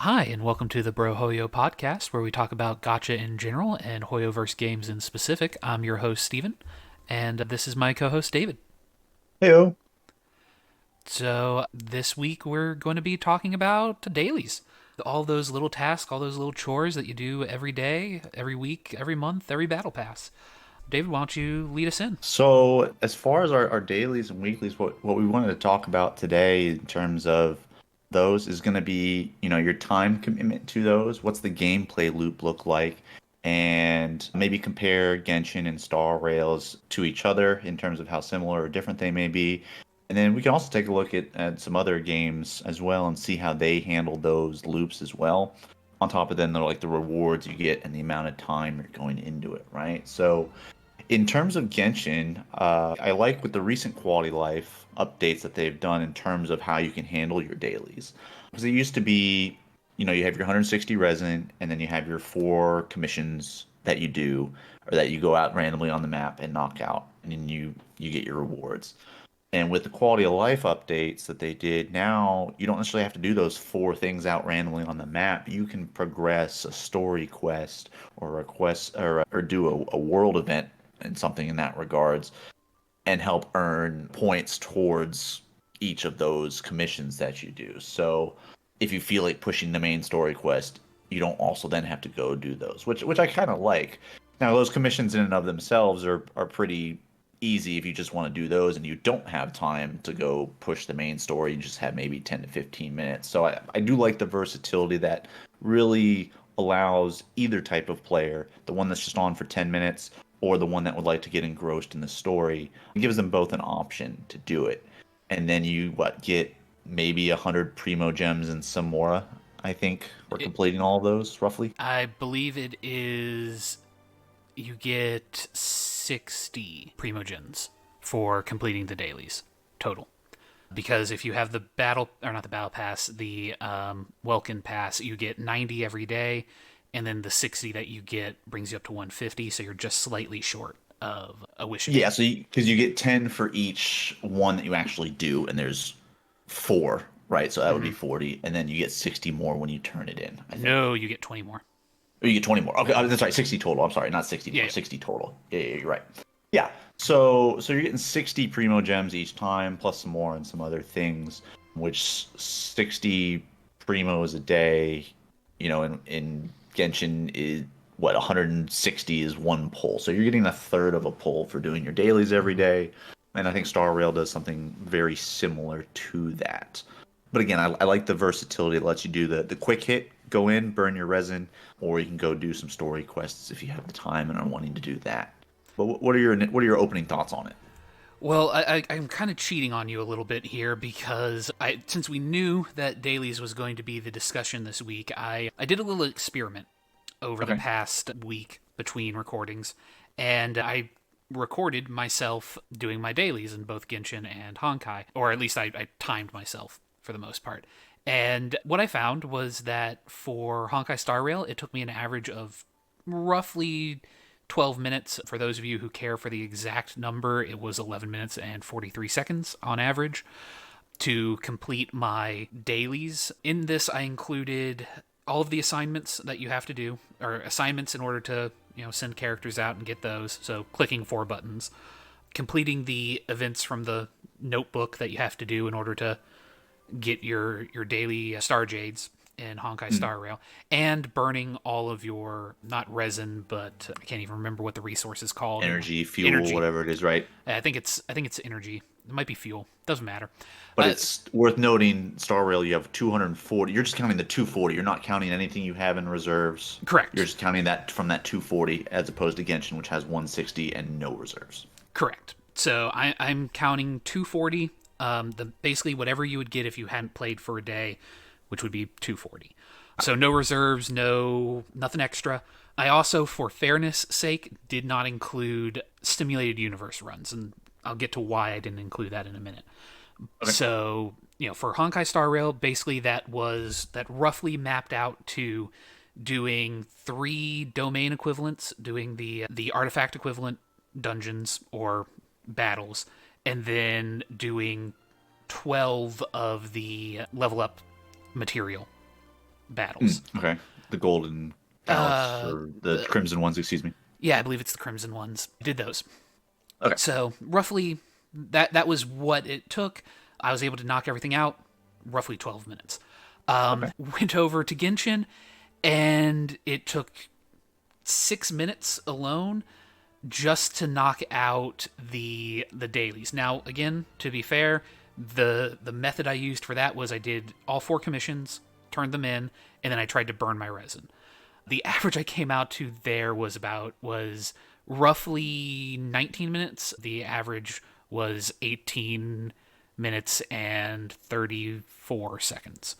Hi, and welcome to the Brohoyo podcast, where we talk about gacha in general and Hoyoverse games in specific. I'm your host, Steven, and this is my co host, David. Heyo. So, this week we're going to be talking about dailies. All those little tasks, all those little chores that you do every day, every week, every month, every battle pass. David, why don't you lead us in? So, as far as our dailies and weeklies, what we wanted to talk about today in terms of those is going to be, your time commitment to those. What's the gameplay loop look like? And maybe compare Genshin and Star Rails to each other in terms of how similar or different they may be. And then we can also take a look at some other games as well and see how they handle those loops as well. On top of then, the rewards you get and the amount of time you're going into it, right? So, in terms of Genshin, I like with the recent quality life updates that they've done in terms of how you can handle your dailies. Because it used to be, you have your 160 resin, and then you have your four commissions that you do, or that you go out randomly on the map and knock out, and then you get your rewards. And with the quality of life updates that they did, now you don't necessarily have to do those four things out randomly on the map. You can progress a story quest or a quest or do a world event and something in that regards and help earn points towards each of those commissions that you do. So if you feel like pushing the main story quest, you don't also then have to go do those, which I kind of like. Now those commissions in and of themselves are pretty easy if you just want to do those and you don't have time to go push the main story. You just have maybe 10 to 15 minutes. So I do like the versatility that really allows either type of player, the one that's just on for 10 minutes or the one that would like to get engrossed in the story. It gives them both an option to do it. And then you get maybe 100 primo gems and some more, I think, for It, completing all of those roughly. I believe it is you get 60 primogens for completing the dailies total. Because if you have the battle, or not the battle pass, the Welkin pass, you get 90 every day, and then the 60 that you get brings you up to 150, so you're just slightly short of a wishing Yeah, well. so because you get 10 for each one that you actually do, and there's four, right? So that would be Mm-hmm. 40, and then you get 60 more when you turn it in, I think. No, you get 20 more. Or you get 20 more. Okay, that's right, 60 total. I'm sorry, not 60 Yeah, more, yeah. 60 total. Yeah, you're right. Yeah. So you're getting 60 primo gems each time, plus some more and some other things, which 60 primos a day, in Genshin is what 160 is one pull. So you're getting a third of a pull for doing your dailies every Mm-hmm. day. And I think Star Rail does something very similar to that. But again, I like the versatility that lets you do the quick hit, go in, burn your resin, or you can go do some story quests if you have the time and are wanting to do that. But what are your opening thoughts on it? Well, I'm kind of cheating on you a little bit here because since we knew that dailies was going to be the discussion this week, I did a little experiment over the Okay. past week between recordings, and I recorded myself doing my dailies in both Genshin and Honkai, or at least I timed myself for the most part. And what I found was that for Honkai Star Rail, it took me an average of roughly 12 minutes. For those of you who care for the exact number, it was 11 minutes and 43 seconds on average to complete my dailies. In this, I included all of the assignments that you have to do, or assignments in order to, send characters out and get those. So clicking four buttons, completing the events from the notebook that you have to do in order to get your daily star jades in Honkai Mm. Star Rail, and burning all of your not resin, but I can't even remember what the resource is called. Energy, fuel, Energy. whatever it is, right? I think it's energy. It might be fuel. Doesn't matter. But it's worth noting, Star Rail, you have 240. You're just counting the 240. You're not counting anything you have in reserves. You're Correct. just counting that from that 240 as opposed to Genshin, which has 160 and no reserves. Correct. So I'm counting 240. The basically whatever you would get if you hadn't played for a day, which would be 240. So no reserves, no nothing extra. I also, for fairness' sake, did not include stimulated universe runs, and I'll get to why I didn't include that in a minute. Okay. So for Honkai Star Rail, basically that roughly mapped out to doing three domain equivalents, doing the artifact equivalent dungeons or battles, and then doing 12 of the level up material battles. Okay. The Golden Palace or the The Crimson ones, excuse me. Yeah, I believe it's the Crimson ones. Did those. Okay. So roughly that was what it took. I was able to knock everything out roughly 12 minutes. Okay. Went over to Genshin, and it took 6 minutes alone just to knock out the dailies. Now, again, to be fair, the method I used for that was I did all 4 commissions, turned them in, and then I tried to burn my resin. The average I came out to there was roughly 19 minutes. The average was 18 minutes and 34 seconds.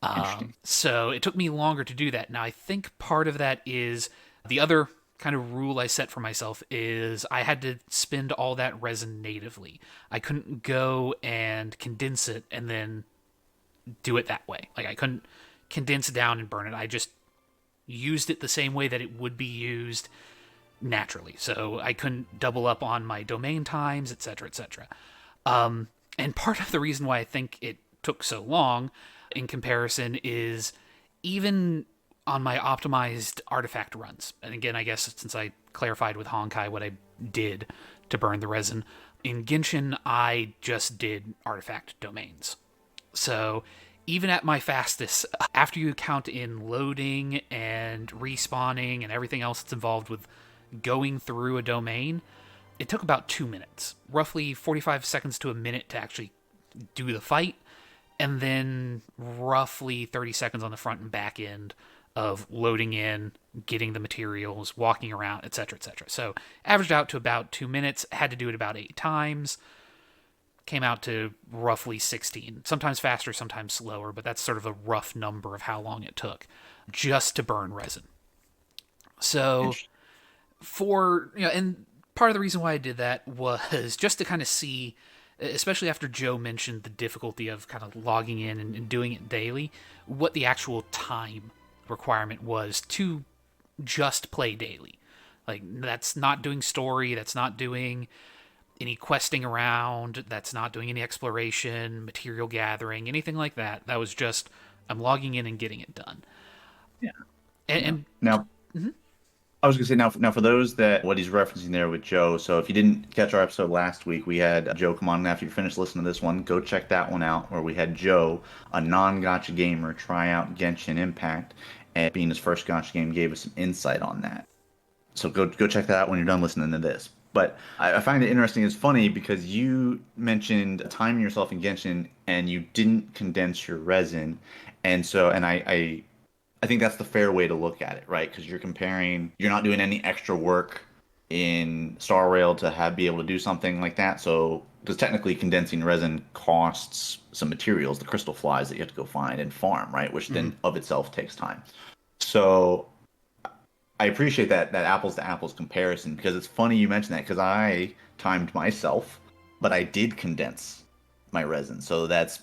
Interesting. So it took me longer to do that. Now, I think part of that is the other kind of rule I set for myself is I had to spend all that resin natively. I couldn't go and condense it and then do it that way. Like, I couldn't condense it down and burn it. I just used it the same way that it would be used naturally. So I couldn't double up on my domain times, etc., etc. And part of the reason why I think it took so long in comparison is even on my optimized artifact runs. And again, I guess since I clarified with Honkai what I did to burn the resin, in Genshin, I just did artifact domains. So even at my fastest, after you count in loading and respawning and everything else that's involved with going through a domain, it took about 2 minutes, roughly 45 seconds to a minute to actually do the fight, and then roughly 30 seconds on the front and back end of loading in, getting the materials, walking around, etc., etc. So averaged out to about 2 minutes, had to do it about 8 times, came out to roughly 16. Sometimes faster, sometimes slower, but that's sort of a rough number of how long it took just to burn resin. So Interesting. and part of the reason why I did that was just to kind of see, especially after Joe mentioned the difficulty of kind of logging in and doing it daily, what the actual time requirement was to just play daily. Like, that's not doing story, that's not doing any questing around, that's not doing any exploration, material gathering, anything like that. That was just, I'm logging in and getting it done. Yeah. And, Yeah. and Now, I was gonna say now for those that what he's referencing there with Joe. So if you didn't catch our episode last week, we had Joe come on. After you finish listening to this one, go check that one out where we had Joe, a non-gotcha gamer, try out Genshin Impact, and being his first gotcha game, gave us some insight on that. So go check that out when you're done listening to this. But I find it interesting. It's funny because you mentioned timing yourself in Genshin and you didn't condense your resin, and so I think that's the fair way to look at it, right? Because you're not doing any extra work in Star Rail to be able to do something like that. So, because technically condensing resin costs some materials, the crystal flies that you have to go find and farm, right? Which then of itself takes time. So, I appreciate that apples to apples comparison because it's funny you mentioned that because I timed myself, but I did condense my resin. So that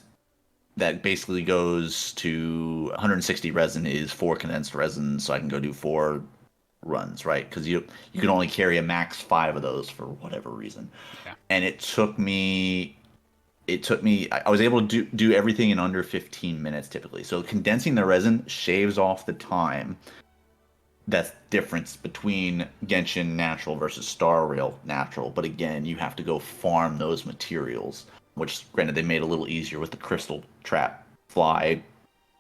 basically goes to 160 resin is 4 condensed resin, so I can go do 4 runs, right? Because you can only carry a max 5 of those for whatever reason. yeah. And I was able to do everything in under 15 minutes typically. So condensing the resin shaves off the time. That's difference between Genshin natural versus Star Rail natural. But again, you have to go farm those materials, which granted they made a little easier with the crystal trap fly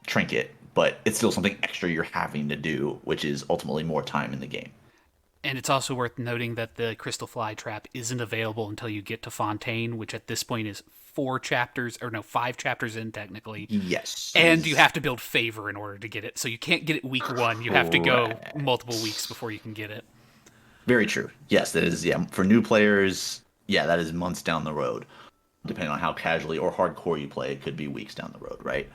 trinket, but it's still something extra you're having to do, which is ultimately more time in the game. And it's also worth noting that the Crystal Fly Trap isn't available until you get to Fontaine, which at this point is 5 chapters in technically. Yes, it And you is have to build favor in order to get it. So you can't get it week one. You have to go multiple weeks correct. before you can get it. Very true. Yes, that is. Yeah, for new players, yeah, that is months down the road. Depending on how casually or hardcore you play, it could be weeks down the road, right?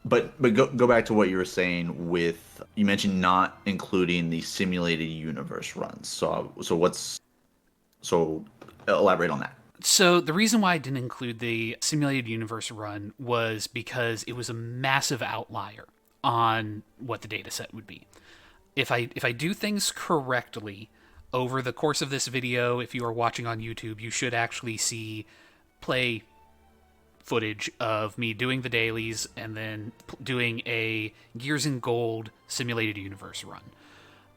But go back to what you were saying with you mentioned not including the simulated universe runs. So elaborate on that. So the reason why I didn't include the simulated universe run was because it was a massive outlier on what the data set would be. If I do things correctly over the course of this video, if you are watching on YouTube, you should actually see play footage of me doing the dailies and then doing a Gears and Gold simulated universe run.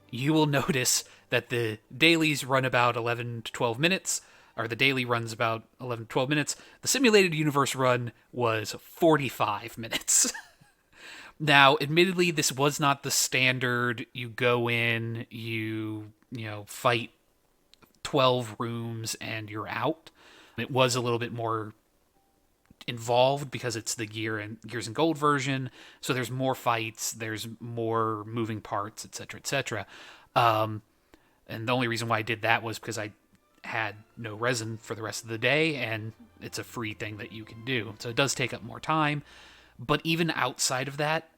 You will notice that the dailies run about 11 to 12 minutes, or the daily runs about 11 to 12 minutes. The simulated universe run was 45 minutes. Now, admittedly, this was not the standard. You go in, fight 12 rooms, and you're out. It was a little bit more involved because it's the Gears and Gold version. So there's more fights, there's more moving parts, etc., etc. Um, and the only reason why I did that was because I had no resin for the rest of the day, and it's a free thing that you can do. So it does take up more time. But even outside of that,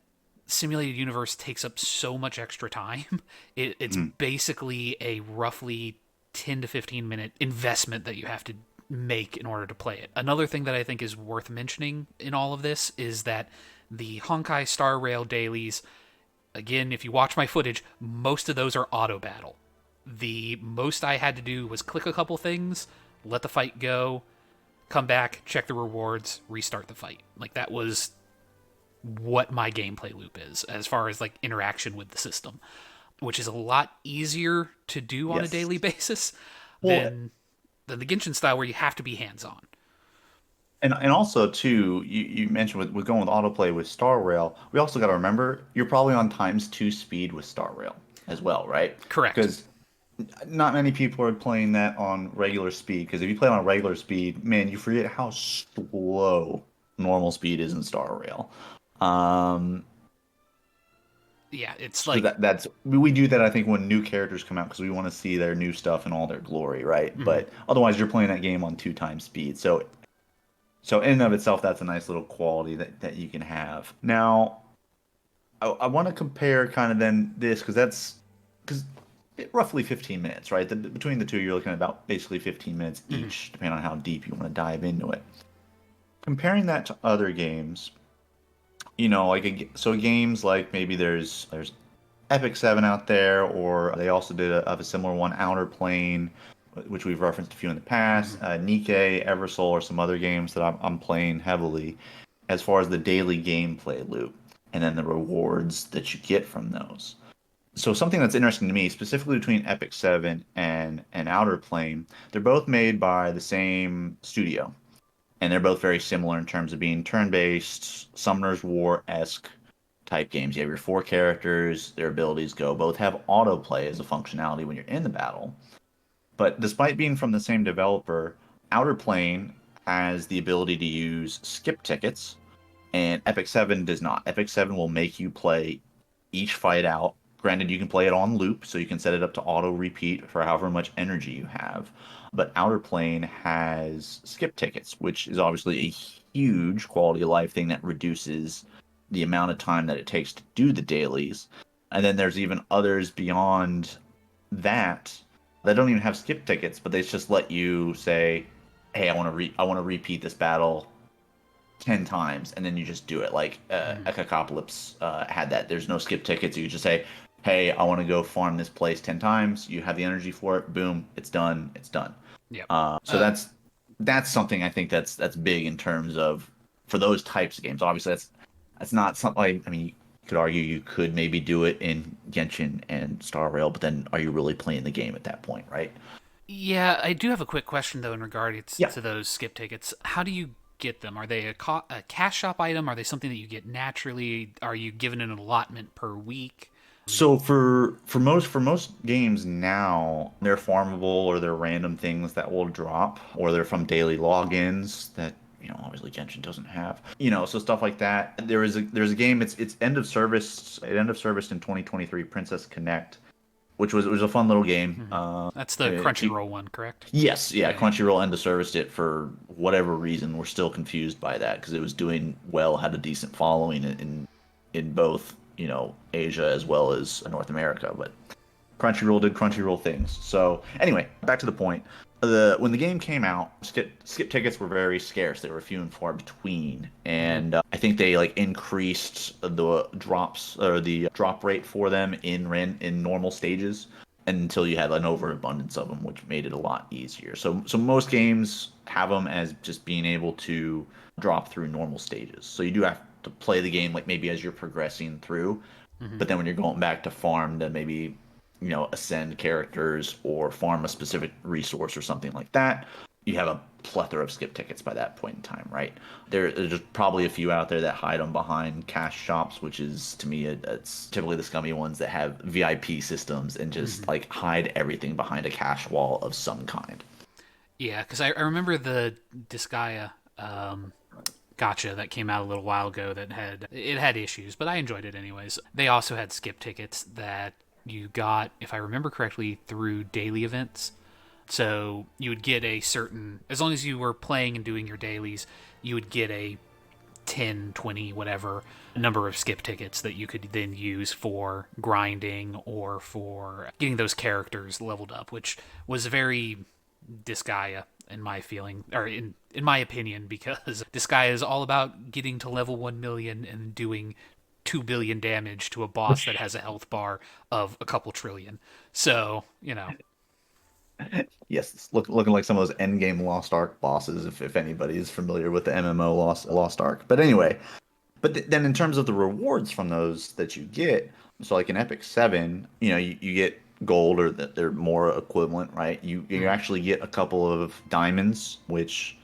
Simulated Universe takes up so much extra time. It's Mm. basically a roughly 10 to 15 minute investment that you have to make in order to play it. Another thing that I think is worth mentioning in all of this is that the Honkai Star Rail dailies, again, if you watch my footage, most of those are auto battle. The most I had to do was click a couple things, let the fight go, come back, check the rewards, restart the fight. Like, that was what my gameplay loop is as far as like interaction with the system, which is a lot easier to do on a Yes. daily basis Well, than the Genshin style where you have to be hands on. and also too, you mentioned with going with autoplay with Star Rail, we also got to remember you're probably on times 2 speed with Star Rail as well, right? Correct. Because not many people are playing that on regular speed. Because if you play on regular speed, man, you forget how slow normal speed is in Star Rail. Um, Yeah, it's so like, that's we do that I think when new characters come out because we want to see their new stuff in all their glory, right? mhm. But otherwise, you're playing that game on 2 times speed. So in and of itself, that's a nice little quality that you can have. Now, I want to compare kind of then this because roughly 15 minutes, right? Between the two, you're looking at about basically 15 minutes Mhm. each, depending on how deep you want to dive into it. Comparing that to other games, so games like maybe there's Epic 7 out there, or they also did a similar one, Outer Plane, which we've referenced a few in the past, Mhm. Nikke, Eversoul, or some other games that I'm playing heavily as far as the daily gameplay loop and then the rewards that you get from those. So something that's interesting to me, specifically between Epic 7 and Outer Plane, they're both made by the same studio, and they're both very similar in terms of being turn-based, Summoner's War-esque type games. You have your 4 characters, their abilities go. Both have autoplay as a functionality when you're in the battle. But despite being from the same developer, Outer Plane has the ability to use skip tickets, and Epic 7 does not. Epic 7 will make you play each fight out. Granted, you can play it on loop, so you can set it up to auto repeat for however much energy you have. But Outer Plane has skip tickets, which is obviously a huge quality of life thing that reduces the amount of time that it takes to do the dailies. And then there's even others beyond that that don't even have skip tickets, but they just let you say, "Hey, I want to repeat this battle 10 times," and then you just do it. Like Mhm. Ecocalypse had that. There's no skip tickets. You just say, "Hey, I want to go farm this place 10 times." You have the energy for it. Boom, it's done. It's done. Yep. So that's something I think that's big in terms of for those types of games. Obviously, that's not something like, I mean, you could argue you could maybe do it in Genshin and Star Rail, but then are you really playing the game at that point, right? Yeah, I do have a quick question though in regards Yeah. to those skip tickets. How do you get them? Are they a cash shop item? Are they something that you get naturally? Are you given an allotment per week? So for most games now, they're farmable or they're random things that will drop, or they're from daily logins that obviously Genshin doesn't have. So stuff like that. There's a game. It's end of service. It end of service in 2023, Princess Connect, which was a fun little game. Mhm. That's the It, Crunchyroll one, correct? yes, yeah, Yeah, yeah. Crunchyroll end of serviced it for whatever reason. We're still confused by that because it was doing well, had a decent following in both Asia as well as North America, but Crunchyroll did Crunchyroll things. So anyway, back to the point. When the game came out, skip tickets were very scarce. They were few and far between, Hmm. and I think they like increased the drops or the drop rate for them in normal stages, until you had an overabundance of them, which made it a lot easier. So most games have them as just being able to drop through normal stages. So you do have to play the game like maybe as you're progressing through, Hmm. but then when you're going back to farm to maybe ascend characters or farm a specific resource or something like that, you have a plethora of skip tickets by that point in time, right? There's probably a few out there that hide them behind cash shops, which is to me it's typically the scummy ones that have VIP systems and just Hmm. like hide everything behind a cash wall of some kind. Yeah, because I remember the Disgaea gotcha that came out a little while ago that had issues, but I enjoyed it anyways. They also had skip tickets that you got, if I remember correctly, through daily events. So you would get a certain, as long as you were playing and doing your dailies, you would get a 10, 20, whatever number of skip tickets that you could then use for grinding or for getting those characters leveled up, which was very Disgaea in my feeling, or in my opinion, because Disgaea is all about getting to level 1 million and doing 2 billion damage to a boss that has a health bar of a couple trillion. So, Yes, it's looking like some of those endgame Lost Ark bosses, if anybody is familiar with the MMO Lost Ark. But anyway, then in terms of the rewards from those that you get, so like in Epic 7, you get gold or that they're more equivalent, right? You mm-hmm. actually get a couple of diamonds, which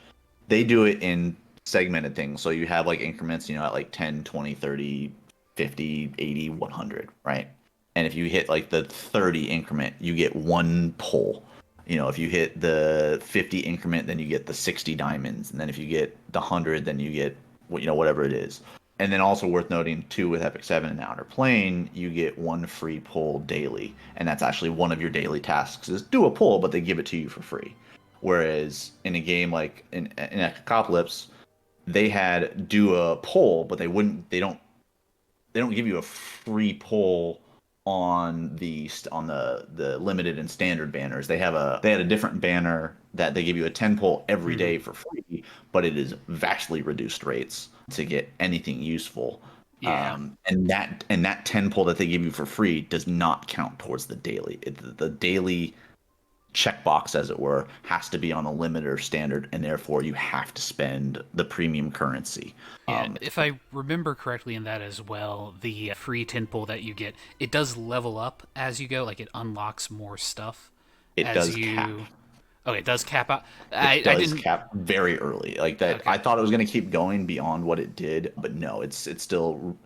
they do it in segmented things. So you have like increments, at like 10, 20, 30, 50, 80, 100, right? And if you hit like the 30 increment, you get one pull. If you hit the 50 increment, then you get the 60 diamonds. And then if you get the 100, then you get, whatever it is. And then also worth noting too with Epic 7 and Outer Plane, you get one free pull daily. And that's actually one of your daily tasks is do a pull, but they give it to you for free. Whereas in a game like in Apocalypse, they had do a pull, but they don't give you a free pull on the limited and standard banners. They had a different banner that they give you a 10 pull every Mm-hmm. day for free, but it is vastly reduced rates to get anything useful. Yeah. And that 10 pull that they give you for free does not count towards the daily. The daily checkbox, as it were, has to be on a limit or standard, and therefore you have to spend the premium currency. Yeah, if I remember correctly in that as well, the free tin pull that you get, it does level up as you go, like it unlocks more stuff It as does cap. you. Oh, it does cap out. It I does didn't. cap very early. Like that, Okay. I thought it was going to keep going beyond what it did, but no, it's still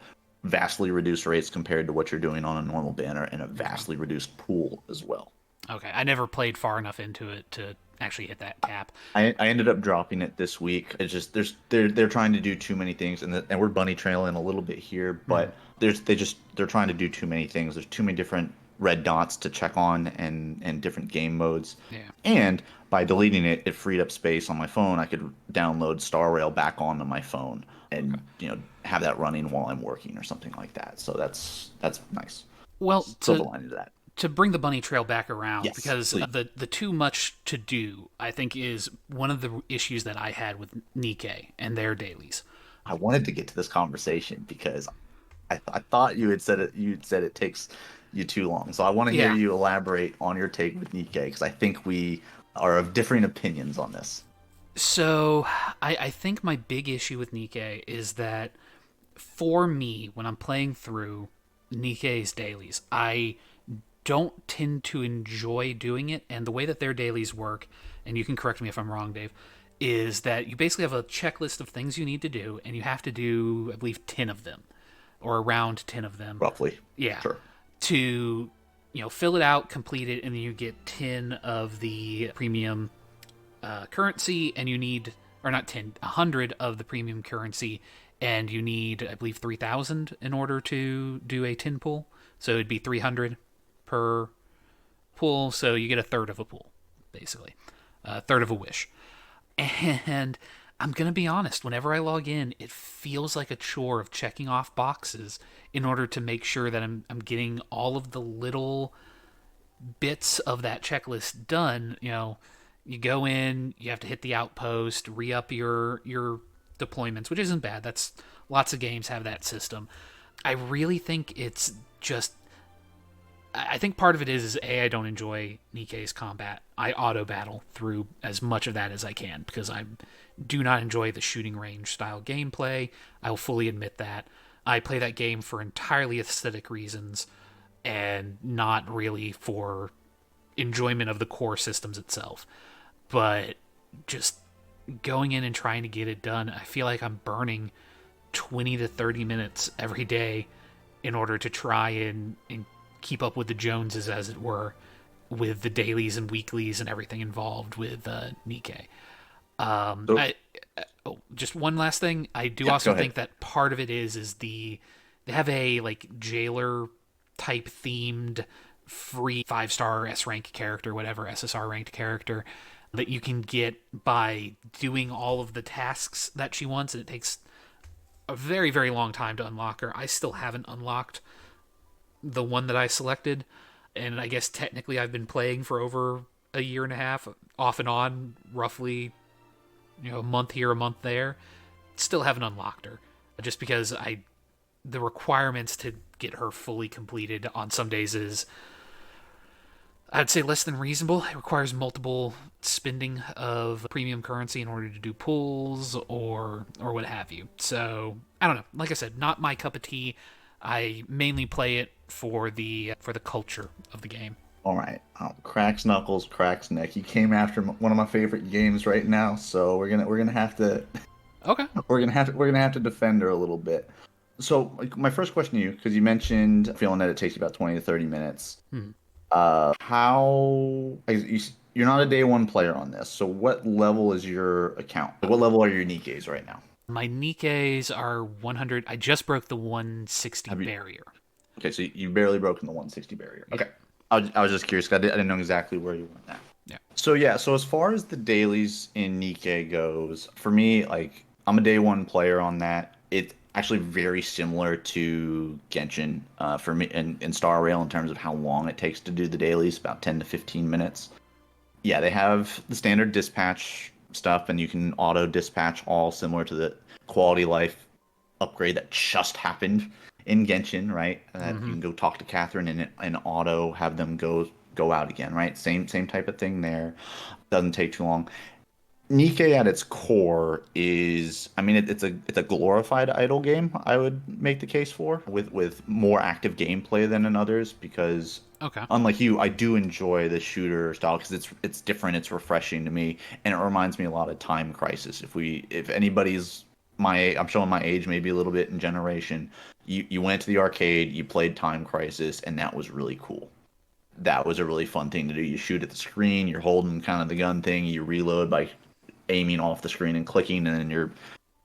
vastly reduced rates compared to what you're doing on a normal banner, and a Okay. vastly reduced pool as well. Okay. I never played far enough into it to actually hit that cap. I ended up dropping it this week. It's just they're trying to do too many things, and we're bunny trailing a little bit here, Hmm. but they're trying to do too many things. There's too many different red dots to check on and different game modes, Yeah. and by deleting it, it freed up space on my phone. I could download Star Rail back onto my phone Okay. and have that running while I'm working or something like that. So that's nice. Well, Silver lining to that. to bring the bunny trail back around, Yes, because please. the too much to do, I think, is one of the issues that I had with Nikkei and their dailies. I wanted to get to this conversation because I thought you had said it. You said it takes you too long. So I want to hear Yeah. you elaborate on your take with Nikkei because I think we are of differing opinions on this. So I think my big issue with Nikkei is that for me, when I'm playing through Nikkei's dailies, I don't tend to enjoy doing it. And the way that their dailies work, and you can correct me if I'm wrong, Dave, is that you basically have a checklist of things you need to do, and you have to do, I believe, 10 of them, or around 10 of them. Roughly. Yeah. Sure. To, fill it out, complete it, and then you get 10 of the premium currency, and you need, or not 10, 100 of the premium currency, and you need, I believe, 3,000 in order to do a 10 pull. So it'd be 300 per pull, so you get a third of a pull, basically, a third of a wish. And I'm gonna be honest, whenever I log in, it feels like a chore of checking off boxes in order to make sure that I'm getting all of the little bits of that checklist done. You go in, you have to hit the outpost, re-up your deployments, which isn't bad. That's lots of games have that system. I really think it's just I think part of it is A, I don't enjoy Nikkei's combat. I auto battle through as much of that as I can because I do not enjoy the shooting range style gameplay. I will fully admit that. I play that game for entirely aesthetic reasons and not really for enjoyment of the core systems itself. But just going in and trying to get it done, I feel like I'm burning 20 to 30 minutes every day in order to try and keep up with the Joneses, as it were, with the dailies and weeklies and everything involved with Nikkei. So I just one last thing. I do yeah, go also ahead. think that part of it is they have a like jailer type themed free 5-star S rank character, whatever SSR ranked character that you can get by doing all of the tasks that she wants, and it takes a very very long time to unlock her. I still haven't unlocked the one that I selected, and I guess technically I've been playing for over a year and a half, off and on, roughly, a month here, a month there. Still haven't unlocked her, just because I the requirements to get her fully completed on some days is, I'd say, less than reasonable. It requires multiple spending of premium currency in order to do pulls or what have you. So I don't know. Like I said, not my cup of tea. I mainly play it for the culture of the game. All right, cracks knuckles, cracks neck. You came after one of my favorite games right now, so we're gonna have to Okay. we're gonna have to defend her a little bit. So, like, my first question to you, because you mentioned feeling that it takes you about 20 to 30 minutes. Hmm. How you're not a day one player on this, so what level is your account? Like, what level are your Nikkeis right now? My Nikkeis are 100. I just broke the 160 Have you? barrier. Okay, so you barely broken the 160 barrier. Yeah. Okay, I was just curious 'cause I didn't know exactly where you were at. Yeah. So yeah, so as far as the dailies in Nikkei goes, for me, like, I'm a day one player on that. It's actually very similar to Genshin for me in Star Rail in terms of how long it takes to do the dailies, about 10 to 15 minutes. Yeah, they have the standard dispatch stuff, and you can auto dispatch, all similar to the quality life upgrade that just happened in Genshin, right? That you Mm-hmm. can go talk to Catherine and auto have them go out again, right? Same type of thing there. Doesn't take too long. Nikkei at its core is, I mean, it's a glorified idle game. I would make the case for with more active gameplay than in others because Okay. unlike you, I do enjoy the shooter style because it's different, it's refreshing to me, and it reminds me a lot of Time Crisis. If anybody's I'm showing my age maybe a little bit in generation. You went to the arcade, you played Time Crisis, and that was really cool. That was a really fun thing to do. You shoot at the screen, you're holding kind of the gun thing, you reload by aiming off the screen and clicking, and then you're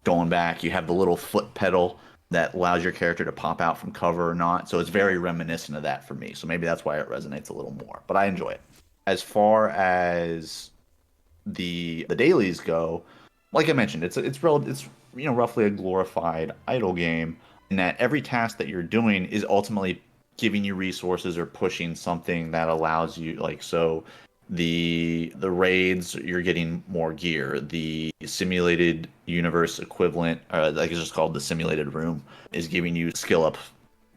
going back. You have the little foot pedal that allows your character to pop out from cover or not. So it's very reminiscent of that for me. So maybe that's why it resonates a little more. But I enjoy it. As far as the dailies go, like I mentioned, it's roughly a glorified idle game in that every task that you're doing is ultimately giving you resources or pushing something that allows you, like, so the raids, you're getting more gear. The simulated universe equivalent, like it's just called the simulated room, is giving you skill up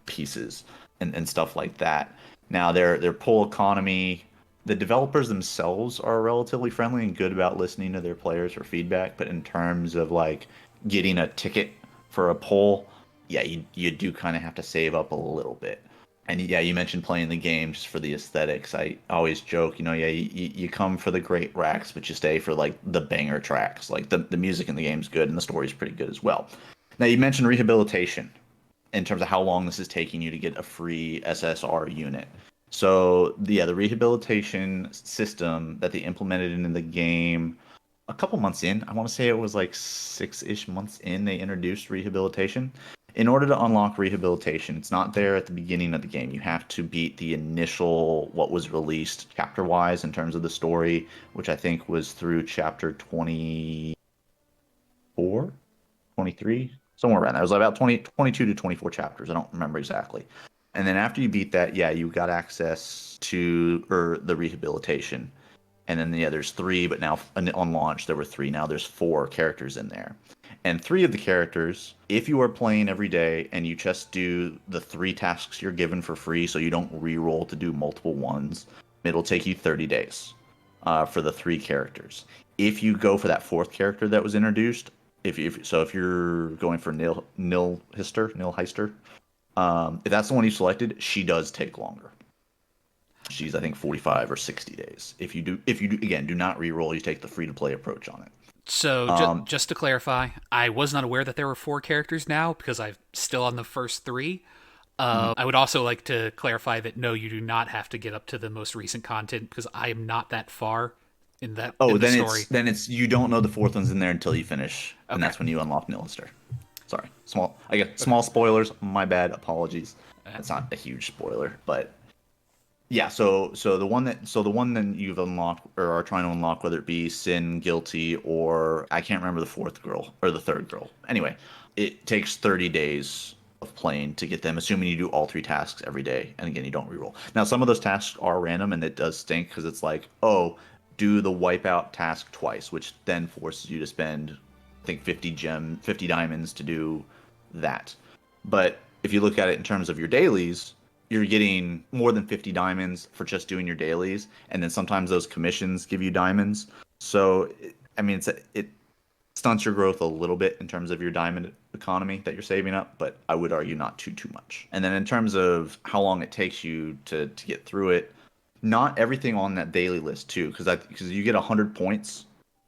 pieces and stuff like that. Now their pull economy, the developers themselves are relatively friendly and good about listening to their players for feedback, but in terms of like getting a ticket for a pull, yeah, you do kind of have to save up a little bit. And yeah, you mentioned playing the game just for the aesthetics. I always joke, yeah, you come for the great racks, but you stay for like the banger tracks. Like the music in the game's good and the story's pretty good as well. Now you mentioned rehabilitation in terms of how long this is taking you to get a free SSR unit. So yeah, the rehabilitation system that they implemented in the game a couple months in, I want to say it was like 6-ish months in, they introduced rehabilitation. In order to unlock rehabilitation, it's not there at the beginning of the game. You have to beat the initial, what was released chapter wise in terms of the story, which I think was through chapter 24, 23, somewhere around there. It was about 22 to 24 chapters. I don't remember exactly. And then after you beat that, yeah, you got access to the rehabilitation. And then, yeah, there's three, but now on launch there were three. Now there's four characters in there. And three of the characters, if you are playing every day and you just do the three tasks you're given for free, so you don't re-roll to do multiple ones, it'll take you 30 days for the three characters. If you go for that fourth character that was introduced, if you're going for Nil Heister, if that's the one you selected, she does take longer. She's I think 45 or 60 days. If you do again, do not re-roll. You take the free to play approach on it. So Um, just to clarify, I was not aware that there were four characters now because I'm still on the first three. mhm. I would also like to clarify that no, you do not have to get up to the most recent content because I am not that far Oh, in the then story. it's you don't know the fourth one's in there until you finish, and Okay. that's when you unlock Nilister. Sorry, I guess Okay. small spoilers. My bad. Apologies. Uh, That's not a huge spoiler, but yeah. So the one that you've unlocked or are trying to unlock, whether it be Sin, Guilty, or I can't remember the fourth girl or the third girl. Anyway, it takes 30 days of playing to get them, assuming you do all three tasks every day. And again, you don't reroll. Now, some of those tasks are random, and it does stink because it's like, oh, do the wipeout task twice, which then forces you to spend, I think, 50 diamonds to do that. But if you look at it in terms of your dailies, you're getting more than 50 diamonds for just doing your dailies, and then sometimes those commissions give you diamonds. So, I mean, it stunts your growth a little bit in terms of your diamond economy that you're saving up, but I would argue not too much. And then in terms of how long it takes you to get through it, not everything on that daily list too, because you get 100 points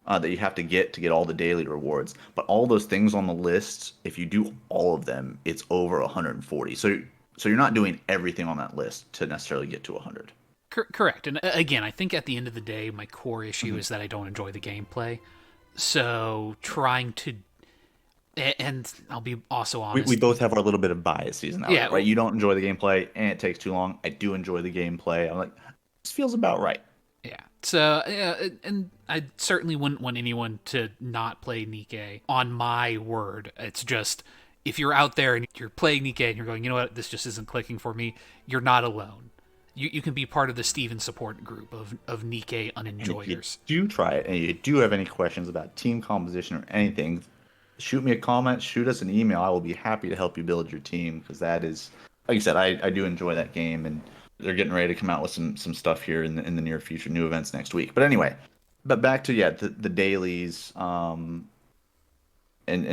that you have to get all the daily rewards. But all those things on the list, if you do all of them, it's over 140. So you're not doing everything on that list to necessarily get to 100. correct. And again, I think at the end of the day, my core issue Hmm. is that I don't enjoy the gameplay. So trying to, and I'll be also We honest. both have our little bit of biases in that Yeah, regard, right? You don't enjoy the gameplay and it takes too long. I do enjoy the gameplay. I'm like, this feels about right. yeah. So, yeah, and I certainly wouldn't want anyone to not play Nikkei on my word. It's just, if you're out there and you're playing Nikkei and you're going, you know what, this just isn't clicking for me, you're not alone. You can be part of the Steven support group of Nikkei And if you unenjoyers. do try it and you do have any questions about team composition or anything, shoot me a comment, shoot us an email. I will be happy to help you build your team because that is, like you said, I do enjoy that game, and they're getting ready to come out with some stuff here in the near future, new events next week. But anyway, but back to yeah, the dailies and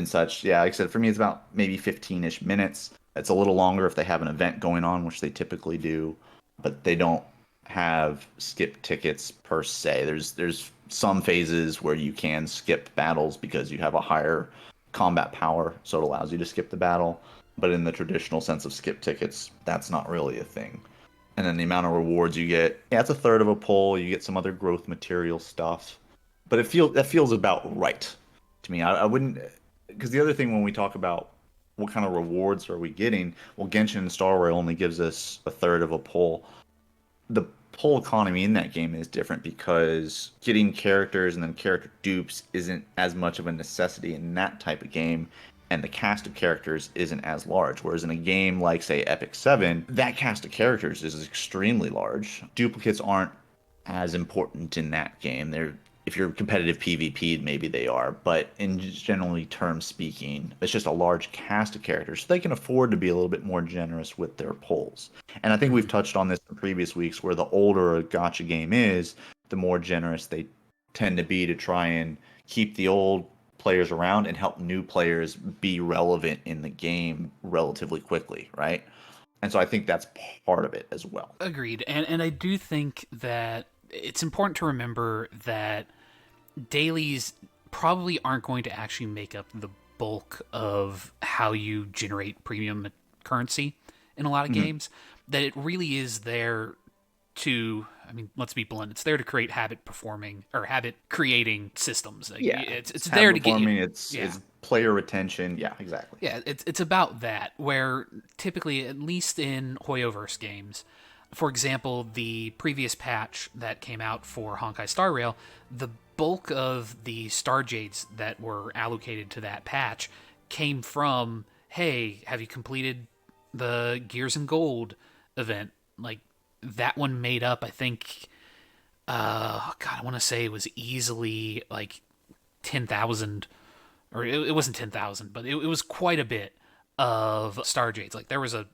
such. Yeah, like I said, for me it's about maybe 15-ish minutes. It's a little longer if they have an event going on, which they typically do, but they don't have skip tickets per se. There's some phases where you can skip battles because you have a higher combat power, so it allows you to skip the battle. But in the traditional sense of skip tickets, that's not really a thing. And then the amount of rewards you get, yeah, it's a third of a pull. You get some other growth material stuff, but that feels about right to me. I wouldn't, because the other thing when we talk about what kind of rewards are we getting, well, Genshin and Star Rail only gives us a third of a pull. The pull economy in that game is different because getting characters and then character dupes isn't as much of a necessity in that type of game, and the cast of characters isn't as large. Whereas in a game like, say, Epic 7, that cast of characters is extremely large. Duplicates aren't as important in that game. They're if you're competitive PvP, maybe they are, but in generally terms speaking, it's just a large cast of characters. So they can afford to be a little bit more generous with their pulls. And I think we've Mm-hmm. touched on this in previous weeks where the older a gotcha game is, the more generous they tend to be to try and keep the old players around and help new players be relevant in the game relatively quickly, right? And so I think that's part of it as well. Agreed. And I do think that it's important to remember that dailies probably aren't going to actually make up the bulk of how you generate premium currency in a lot of Hmm. games. That it really is there to, I mean, let's be blunt, it's there to create habit performing or habit creating systems. Like, Yeah, it's it's there habit to get you. forming. It's Yeah. it's player retention. Yeah, exactly. Yeah, it's about that. Where typically, at least in Hoyoverse games, for example, the previous patch that came out for Honkai Star Rail, the bulk of the Star Jades that were allocated to that patch came from, hey, have you completed the Gears and Gold event? Like that one made up, I think. God, I want to say it was easily like 10,000 or it wasn't 10,000, but it was quite a bit of star jades. Like there was a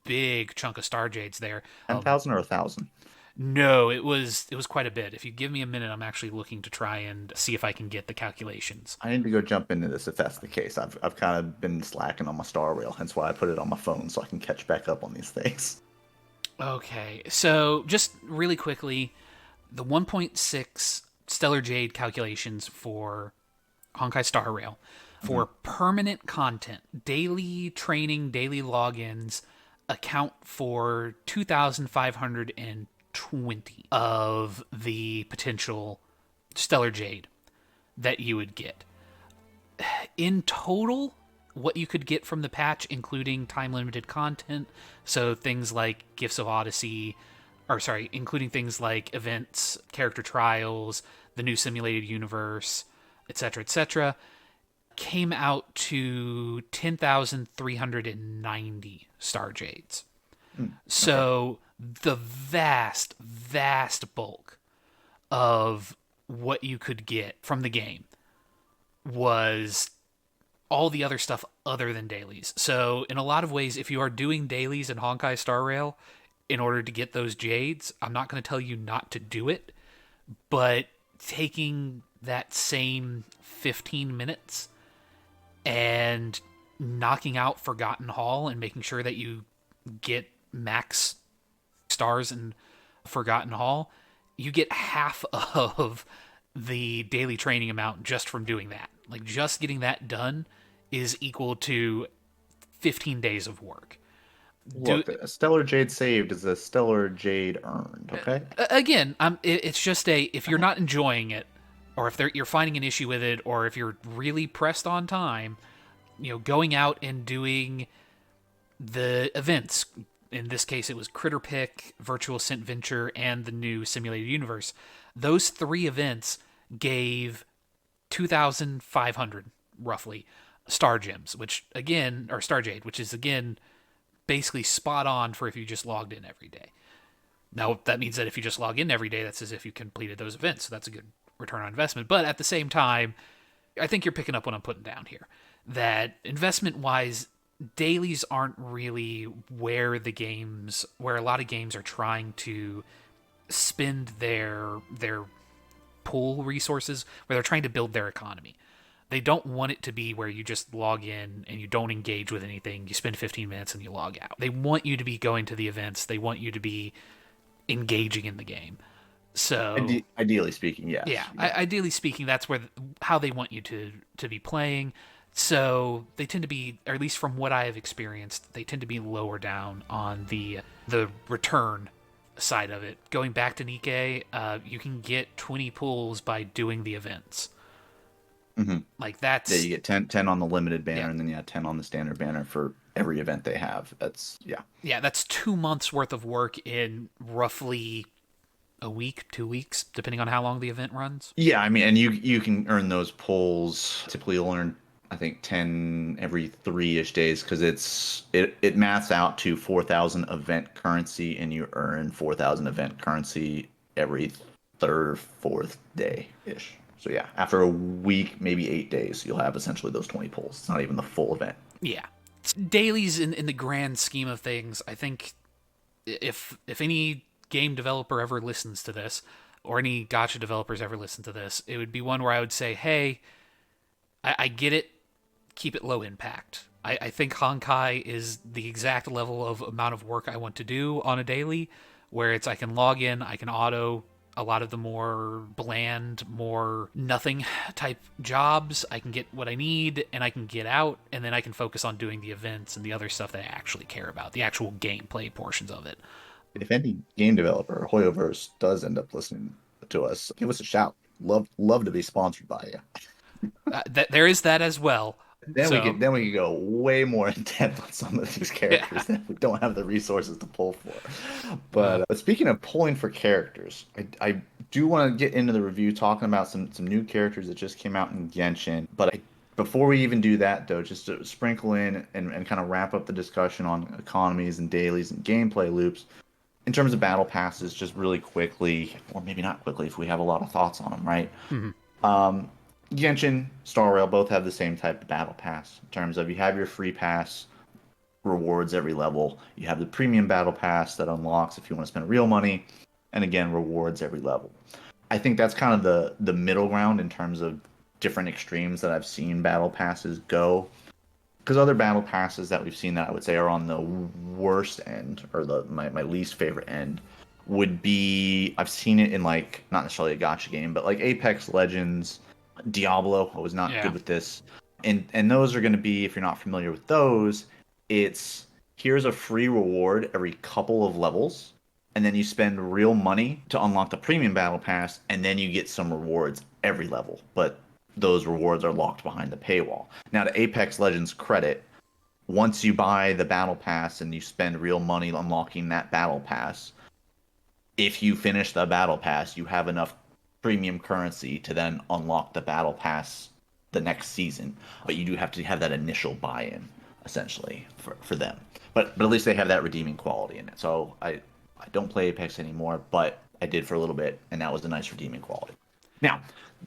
big chunk of star jades there. 10,000 or 1,000? No, it was quite a bit. If you give me a minute, I'm actually looking to try and see if I can get the calculations. I need to go jump into this if that's the case. I've kind of been slacking on my Star Rail, hence why I put it on my phone so I can catch back up on these things. Okay, so just really quickly, the 1.6 Stellar Jade calculations for Honkai Star Rail for permanent content, daily training, daily logins account for 2,520 of the potential Stellar Jade that you would get. In total, what you could get from the patch, including time limited content, so things like Gifts of Odyssey, or sorry, including things like events, character trials, the new simulated universe, etc., came out to 10,390 Star Jades. Okay. So the vast bulk of what you could get from the game was all the other stuff other than dailies. So in a lot of ways, if you are doing dailies in Honkai Star Rail in order to get those jades, I'm not going to tell you not to do it, but taking that same 15 minutes and knocking out Forgotten Hall and making sure that you get max stars in Forgotten Hall, you get half of the daily training amount just from doing that. Like just getting that done is equal to 15 days of work. Do Look, a Stellar Jade saved is a Stellar Jade earned, okay? again, it's just a if you're not enjoying it, or if you're finding an issue with it, or if you're really pressed on time, going out and doing the events. In this case, it was Critter Pick, Virtual Scent Venture, and the new Simulated Universe. Those three events gave 2,500 roughly star gems, which again, or star jade, which is again basically spot on for if you just logged in every day. Now that means that if you just log in every day, that's as if you completed those events, so that's a good return on investment. But at the same time, I think you're picking up what I'm putting down here. That investment wise, dailies aren't really where a lot of games are trying to spend their pool resources, where they're trying to build their economy. They don't want it to be where you just log in and you don't engage with anything. You spend 15 minutes and you log out. They want you to be going to the events. They want you to be engaging in the game. So, Ideally speaking, yes. yeah, Yeah. ideally speaking, that's how they want you to be playing. So they tend to be, or at least from what I have experienced, they tend to be lower down on the return side of it. Going back to Nikkei, you can get 20 pulls by doing the events. hmm Like Yeah, that's you get 10 on the limited yeah, banner, and then 10 on the standard banner for every event they have. That's, yeah. yeah, that's 2 months worth of work in roughly a week, 2 weeks, depending on how long the event runs. Yeah, I mean, and you can earn those pulls. Typically, you'll earn, I think, 10 every 3-ish days because it maths out to 4,000 event currency, and you earn 4,000 event currency every third or fourth day ish. So yeah, after a week, maybe 8 days, you'll have essentially those 20 pulls. It's not even the full event. Yeah, dailies in the grand scheme of things, I think if any game developer ever listens to this, or any gotcha developers ever listen to this, it would be one where I would say, hey, I get it, keep it low impact. I think Honkai is the exact level of amount of work I want to do on a daily, where it's I can log in, I can auto a lot of the more bland, more nothing type jobs. I can get what I need and I can get out, and then I can focus on doing the events and the other stuff that I actually care about, the actual gameplay portions of it. If any game developer, Hoyoverse, does end up listening to us, give us a shout. Love to be sponsored by you. There is that as well. Then we So, could then we could go way more in depth on some of these yeah. characters that we don't have the resources to pull for. Uh, But speaking of pulling for characters, I do want to get into the review talking about some new characters that just came out in Genshin. Before we even do that, though, just to sprinkle in and kind of wrap up the discussion on economies and dailies and gameplay loops, in terms of battle passes, just really quickly, or maybe not quickly if we have a lot of thoughts on them, right? mhm. Genshin, Star Rail both have the same type of battle pass in terms of you have your free pass rewards every level. You have the premium battle pass that unlocks if you want to spend real money, and again rewards every level. I think that's kind of the middle ground in terms of different extremes that I've seen battle passes go. Because other battle passes that we've seen that I would say are on the worst end or my least favorite end would be I've seen it in like not necessarily a gotcha game, but like Apex Legends, Diablo. I was not Yeah. good with this, and those are going to be if you're not familiar with those, it's here's a free reward every couple of levels, and then you spend real money to unlock the premium battle pass, and then you get some rewards every level, but those rewards are locked behind the paywall. Now, to Apex Legends credit, once you buy the battle pass and you spend real money unlocking that battle pass, if you finish the battle pass, you have enough premium currency to then unlock the battle pass the next season. But you do have to have that initial buy-in, essentially, for them. But at least they have that redeeming quality in it. So I don't play Apex anymore, but I did for a little bit, and that was a nice redeeming quality. Now,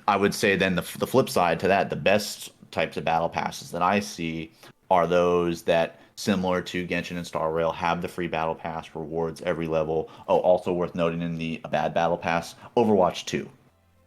I would say then the flip side to that, the best types of battle passes that I see are those that, similar to Genshin and Star Rail, have the free battle pass rewards every level. Oh, also worth noting in the bad battle pass, Overwatch 2.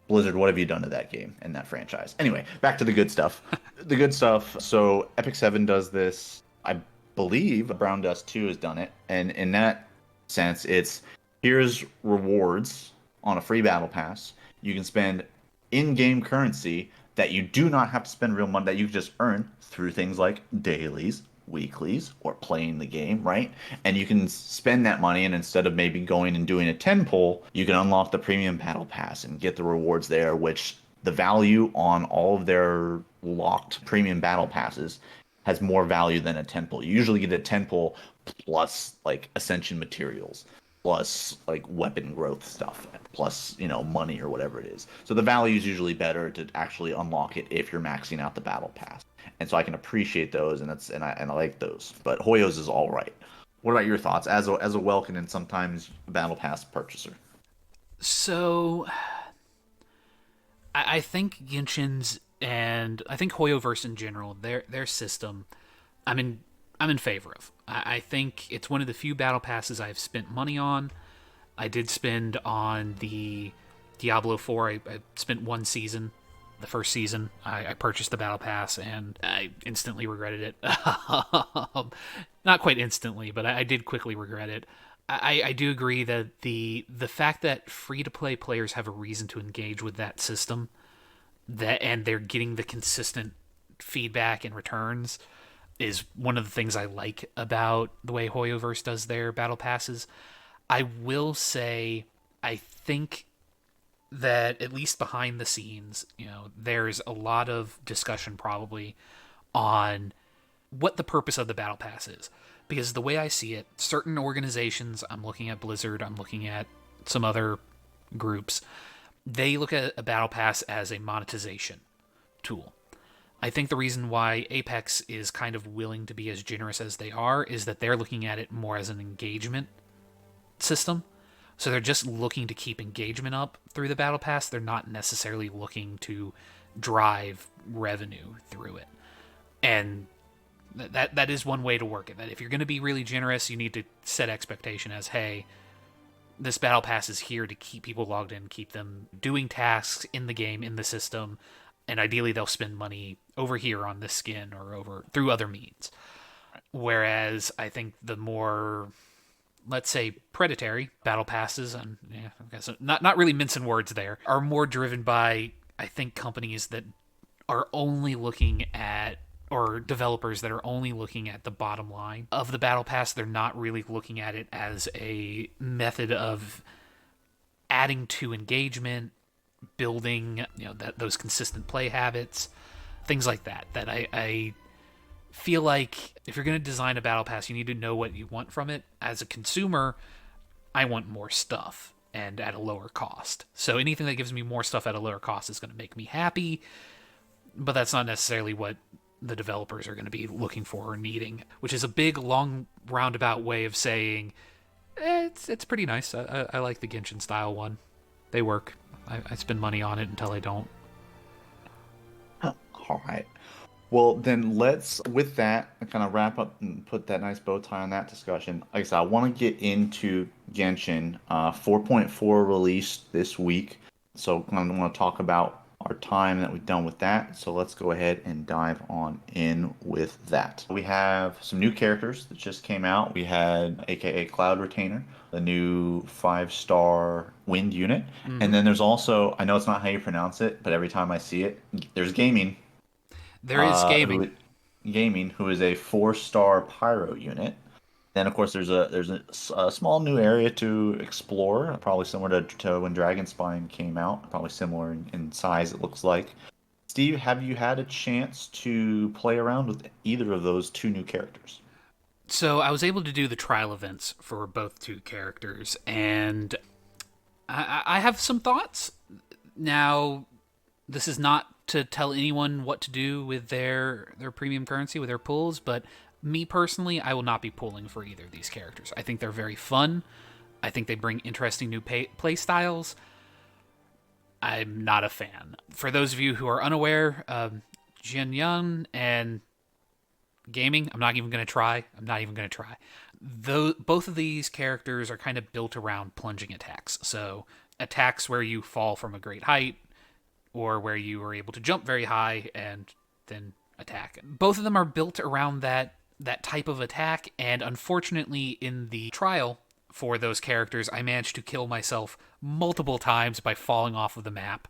Blizzard, what have you done to that game and that franchise? Anyway, back to the good stuff. The good stuff. So Epic 7 does this. I believe Brown Dust 2 has done it. And in that sense, it's here's rewards on a free battle pass. You can spend in-game currency that you do not have to spend real money that you just earn through things like dailies, weeklies, or playing the game, right? And you can spend that money, and instead of maybe going and doing a 10 pull, you can unlock the premium battle pass and get the rewards there, which the value on all of their locked premium battle passes has more value than a 10 pull. You usually get a 10 pull plus like ascension materials, plus like weapon growth stuff, plus money or whatever it is. So the value is usually better to actually unlock it if you're maxing out the battle pass. And so I can appreciate those, and I like those. But Hoyo's is all right. What about your thoughts as a Welkin and sometimes battle pass purchaser? So I think Genshin's and I think Hoyoverse in general, their system, I'm in I'm in favor of. I think it's one of the few battle passes I've spent money on. I did spend on the Diablo 4. I spent one season, the first season. I purchased the battle pass and I instantly regretted it. Not quite instantly, but I did quickly regret it. I do agree that the fact that free to play players have a reason to engage with that system, that and they're getting the consistent feedback and returns, is one of the things I like about the way Hoyoverse does their battle passes. I will say I think that at least behind the scenes, there's a lot of discussion probably on what the purpose of the battle pass is. Because the way I see it, certain organizations, I'm looking at Blizzard, I'm looking at some other groups, they look at a battle pass as a monetization tool. I think the reason why Apex is kind of willing to be as generous as they are is that they're looking at it more as an engagement system. So they're just looking to keep engagement up through the battle pass. They're not necessarily looking to drive revenue through it. And that is one way to work it. That if you're going to be really generous, you need to set expectation as, hey, this battle pass is here to keep people logged in, keep them doing tasks in the game, in the system, and ideally they'll spend money over here on this skin or over through other means. Whereas I think the more, let's say, predatory battle passes, and yeah, I guess not really mincing words there, are more driven by, I think, companies that are only looking at, or developers that are only looking at the bottom line of the battle pass. They're not really looking at it as a method of adding to engagement, building those consistent play habits, things like that. That I feel like if you're going to design a battle pass, you need to know what you want from it. As a consumer, I want more stuff and at a lower cost. So anything that gives me more stuff at a lower cost is going to make me happy, but that's not necessarily what the developers are going to be looking for or needing, which is a big, long, roundabout way of saying it's pretty nice. I like the Genshin style one. They work. I spend money on it until I don't. All right. Well, then let's, with that, kind of wrap up and put that nice bow tie on that discussion. Like I said, I want to get into Genshin. 4.4 released this week. So I want to talk about our time that we've done with that. So let's go ahead and dive on in with that. We have some new characters that just came out. We had AKA Cloud Retainer, the new 5-star wind unit. Mm-hmm. And then there's also, I know it's not how you pronounce it, but every time I see it, there's gaming There is gaming. who gaming, who is a 4-star pyro unit. Then of course there's a small new area to explore, probably similar to when Dragon Spine came out, probably similar in size it looks like. Steve, have you had a chance to play around with either of those two new characters? So I was able to do the trial events for both two characters, and I have some thoughts. Now, this is not to tell anyone what to do with their premium currency, with their pulls, but me personally, I will not be pulling for either of these characters. I think they're very fun. I think they bring interesting new play styles. I'm not a fan. For those of you who are unaware, Jin Yun and gaming, I'm not even going to try. I'm not even going to try. Though both of these characters are kind of built around plunging attacks. So attacks where you fall from a great height, or where you are able to jump very high and then attack. Both of them are built around that type of attack, and unfortunately, in the trial for those characters, I managed to kill myself multiple times by falling off of the map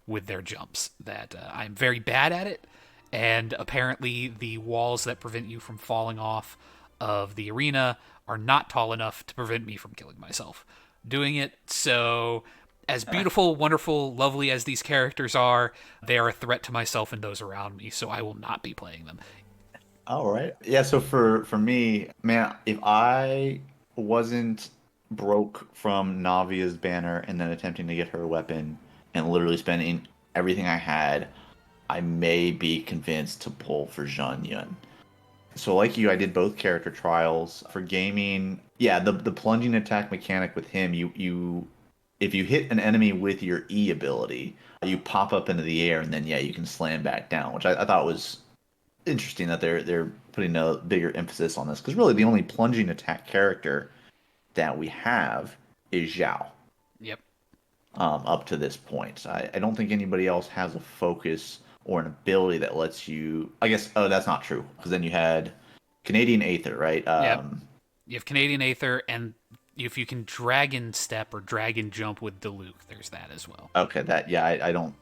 with their jumps. That I'm very bad at it, and apparently the walls that prevent you from falling off of the arena are not tall enough to prevent me from killing myself doing it. So as beautiful, wonderful, lovely as these characters are, they are a threat to myself and those around me, so I will not be playing them. All right. Yeah, so for me, man, if I wasn't broke from Navia's banner and then attempting to get her weapon and literally spending everything I had, I may be convinced to pull for Zhang Yun. So like you, I did both character trials. For gaming, yeah, the plunging attack mechanic with him, you if you hit an enemy with your E ability, you pop up into the air and then yeah, you can slam back down, which I thought was interesting that they're putting a bigger emphasis on this because really the only plunging attack character that we have is Zhao Yep. up to this point. I don't think anybody else has a focus or an ability that lets you. I guess oh that's not true because then you had Canadian Aether, right? Yep. You have Canadian Aether, and if you can dragon step or dragon jump with Diluc, there's that as well. Okay, that yeah, I don't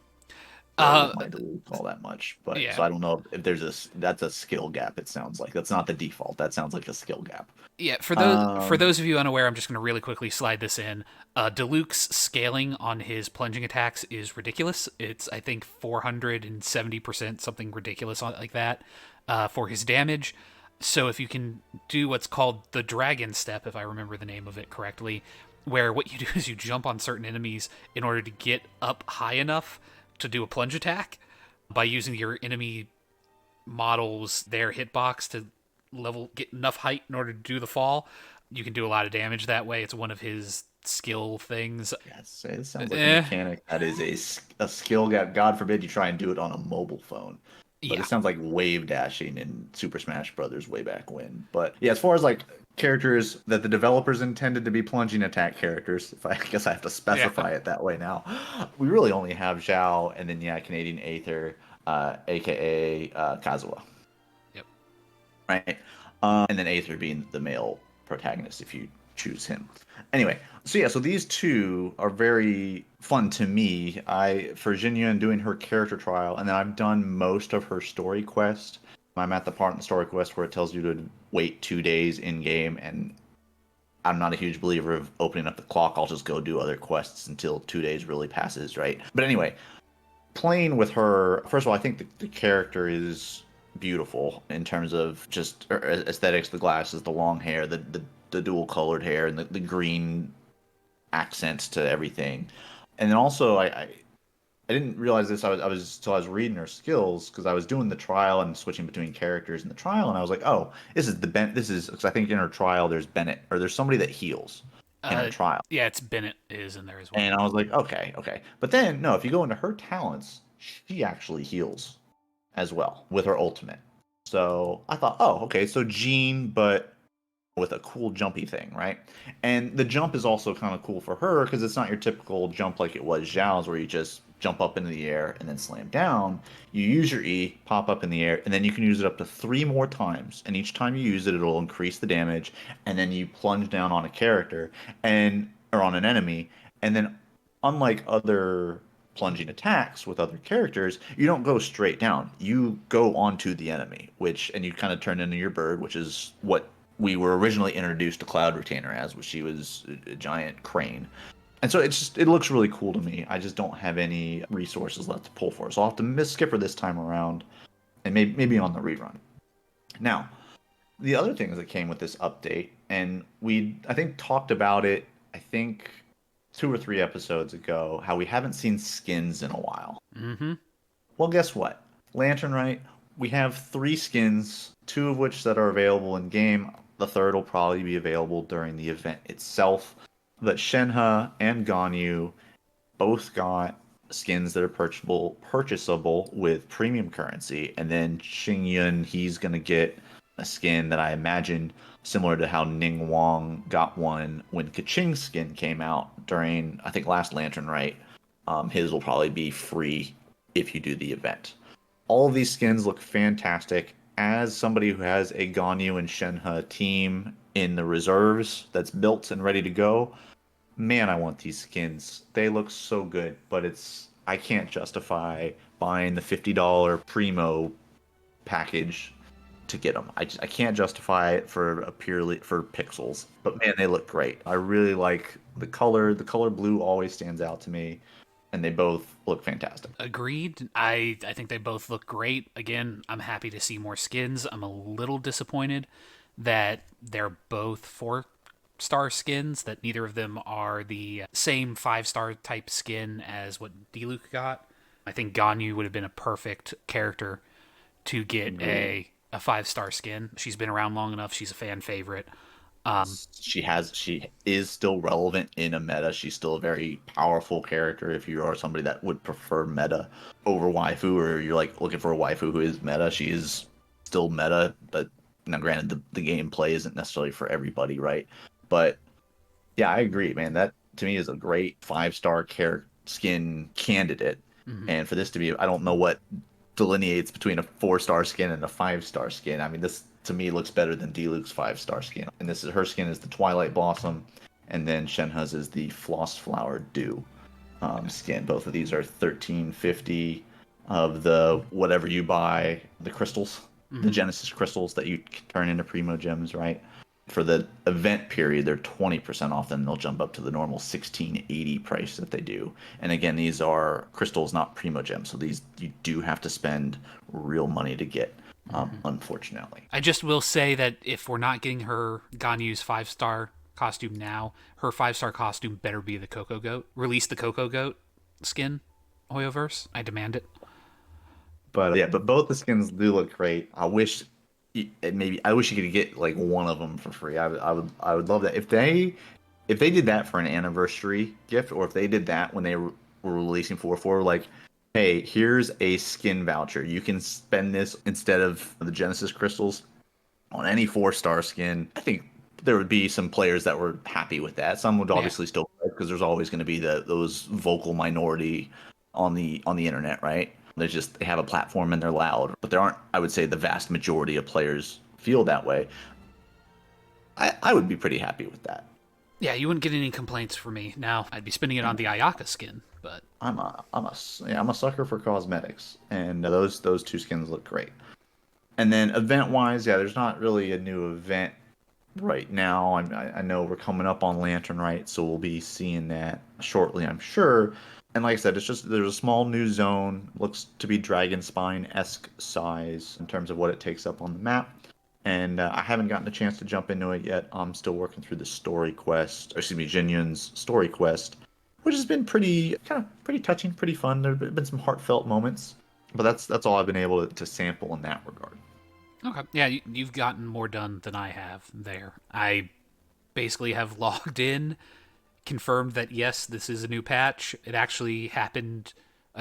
play Uh, with my Duluth all that much, but yeah, so I don't know if there's that's a skill gap. It sounds like that's not the default. That sounds like a skill gap. yeah. For Um, those of you unaware, I'm just going to really quickly slide this in. Diluc's scaling on his plunging attacks is ridiculous. It's I think 470%, something ridiculous like that, for his damage. So if you can do what's called the dragon step, if I remember the name of it correctly, where what you do is you jump on certain enemies in order to get up high enough to do a plunge attack by using your enemy models their hitbox to get enough height in order to do the fall. You can do a lot of damage that way. It's one of his skill things. yes, it sounds like a Eh, mechanic that is a skill gap. God forbid you try and do it on a mobile phone. But it yeah, sounds like wave dashing in Super Smash Brothers way back when. But yeah, as far as like characters that the developers intended to be plunging attack characters, if I, I guess I have to yeah. specify it that way now, we really only have Zhao and then yeah, Canadian Aether, aka Kazuha, Yep. right? And then Aether being the male protagonist if you choose him. Anyway, so yeah, so these two are very fun to me. I for Jinyun doing her character trial, and then I've done most of her story quest. I'm at the part in the story quest where it tells you to wait 2 days in game, and I'm not a huge believer of opening up the clock. I'll just go do other quests until 2 days really passes, right? But anyway, playing with her, first of all, I think the character is beautiful in terms of just aesthetics, the glasses, the long hair, the dual colored hair, and the green accents to everything. And then also, I didn't realize this. I was till I was reading her skills because I was doing the trial and switching between characters in the trial, and I was like, oh, this is because I think in her trial there's Bennett or there's somebody that heals in her Uh, trial. yeah, it's Bennett is in there as well. And I was like, okay, okay. But then, no, if you go into her talents, she actually heals as well with her ultimate. So I thought, oh, okay, so Jean, but with a cool jumpy thing, right? And the jump is also kind of cool for her because it's not your typical jump like it was Zhao's, where you just jump up into the air and then slam down. You use your E, pop up in the air, and then you can use it up to 3 more times. And each time you use it, it'll increase the damage. And then you plunge down on a character and or on an enemy. And then, unlike other plunging attacks with other characters, you don't go straight down. You go onto the enemy, which and you kind of turn into your bird, which is what we were originally introduced to Cloud Retainer as, which she was a giant crane. And so it looks really cool to me. I just don't have any resources left to pull for. So I'll have to miss skip her this time around and maybe on the rerun. Now, the other things that came with this update, and we I think talked about it, I think 2 or 3 episodes ago, how we haven't seen skins in a while. Mm-hmm. Well, guess what? Lantern, right? We have 3 skins, 2 of which that are available in game. The third will probably be available during the event itself. But Shenhe and Ganyu both got skins that are purchasable with premium currency, and then Xingyun, he's gonna get a skin that I imagine similar to how Ning Wang got one when Kaching's skin came out during I think last Lantern, right? His will probably be free if you do the event. All of these skins look fantastic. As somebody who has a Ganyu and Shenhe team in the reserves that's built and ready to go, man, I want these skins. They look so good, but I can't justify buying the $50 primo package to get them. I can't justify it for a purely for pixels. But man, they look great. I really like the color. The color blue always stands out to me, and they both look fantastic. Agreed. I think they both look great. Again, I'm happy to see more skins. I'm a little disappointed that they're both 4-star skins, that neither of them are the same 5-star type skin as what Diluc got. I think Ganyu would have been a perfect character to get Agreed. a 5-star skin. She's been around long enough. She's a fan favorite. She is still relevant in a meta. She's still a very powerful character if you are somebody that would prefer meta over waifu, or you're like looking for a waifu who is meta. She is still meta, but now granted the gameplay isn't necessarily for everybody, right? But yeah, I agree, man. That to me is a great 5-star character skin candidate. Mhm. And for this to be, I don't know what delineates between a 4-star skin and a 5-star skin. I mean, this to me looks better than Diluc's 5-star skin. And this is her skin is the Twilight Blossom, and then Shenhe's is the Floss Flower Dew skin. Both of these are 1350 of the whatever you buy, the crystals, the Mhm. Genesis crystals that you can turn into Primo Gems, right? For the event period, they're 20% off, then they'll jump up to the normal 1680 price that they do. And again, these are crystals, not Primo Gems, so these you do have to spend real money to get, Mhm. unfortunately. I just will say that if we're not getting her Ganyu's 5-star costume now, her 5-star costume better be the Coco Goat. Release the Coco Goat skin, Hoyoverse. I demand it. But yeah, but both the skins do look great. I wish maybe I wish you could get like one of them for free. I would love that if they did that for an anniversary gift, or if they did that when they were releasing 4-4, like, hey, here's a skin voucher. You can spend this instead of the Genesis crystals on any 4-star skin. I think there would be some players that were happy with that. Some would Yeah. obviously still, because there's always going to be those vocal minority on the internet, right? They have a platform and they're loud, but there aren't. I would say the vast majority of players feel that way. I would be pretty happy with that. Yeah, you wouldn't get any complaints from me. Now, I'd be spending it on the Ayaka skin, but I'm a sucker for cosmetics, and those 2 skins look great. And then event wise, yeah, there's not really a new event right now. I know we're coming up on Lantern, right? So we'll be seeing that shortly, I'm sure. And like I said, it's just there's a small new zone. Looks to be Dragon Spine-esque size in terms of what it takes up on the map. And I haven't gotten a chance to jump into it yet. I'm still working through the story quest, or excuse me, Jinyun's story quest, which has been pretty touching, pretty fun. There've been some heartfelt moments, but that's all I've been able to sample in that regard. okay. Yeah, you've gotten more done than I have there. I basically have logged in, confirmed that yes, this is a new patch. It actually happened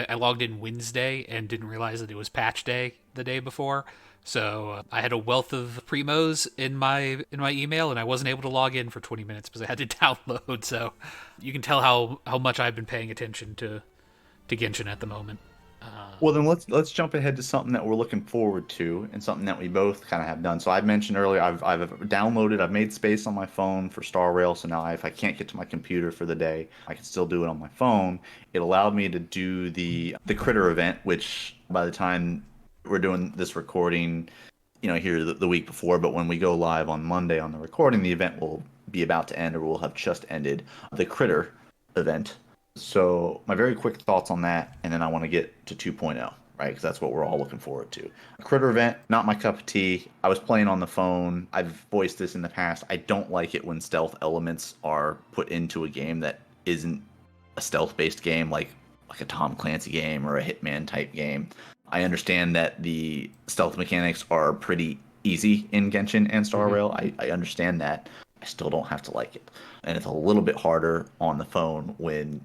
I logged in Wednesday and didn't realize that it was patch day the day before. So I had a wealth of primos in my email, and I wasn't able to log in for 20 minutes because I had to download. So you can tell how much I've been paying attention to Genshin at the moment. Well, then let's jump ahead to something that we're looking forward to and something that we both kind of have done. So I mentioned earlier I've downloaded, I've made space on my phone for Star Rail. So now if I can't get to my computer for the day, I can still do it on my phone. It allowed me to do the critter event, which by the time we're doing this recording, here the week before, but when we go live on Monday on the recording, the event will be about to end or will have just ended. The critter event. So my very quick thoughts on that, and then I want to get to 2.0, right? Because that's what we're all looking forward to. Critter event, not my cup of tea. I was playing on the phone. I've voiced this in the past. I don't like it when stealth elements are put into a game that isn't a stealth-based game, like a Tom Clancy game or a Hitman type game. I understand that the stealth mechanics are pretty easy in Genshin and Star Mm-hmm. Rail. I understand that. I still don't have to like it. And it's a little bit harder on the phone when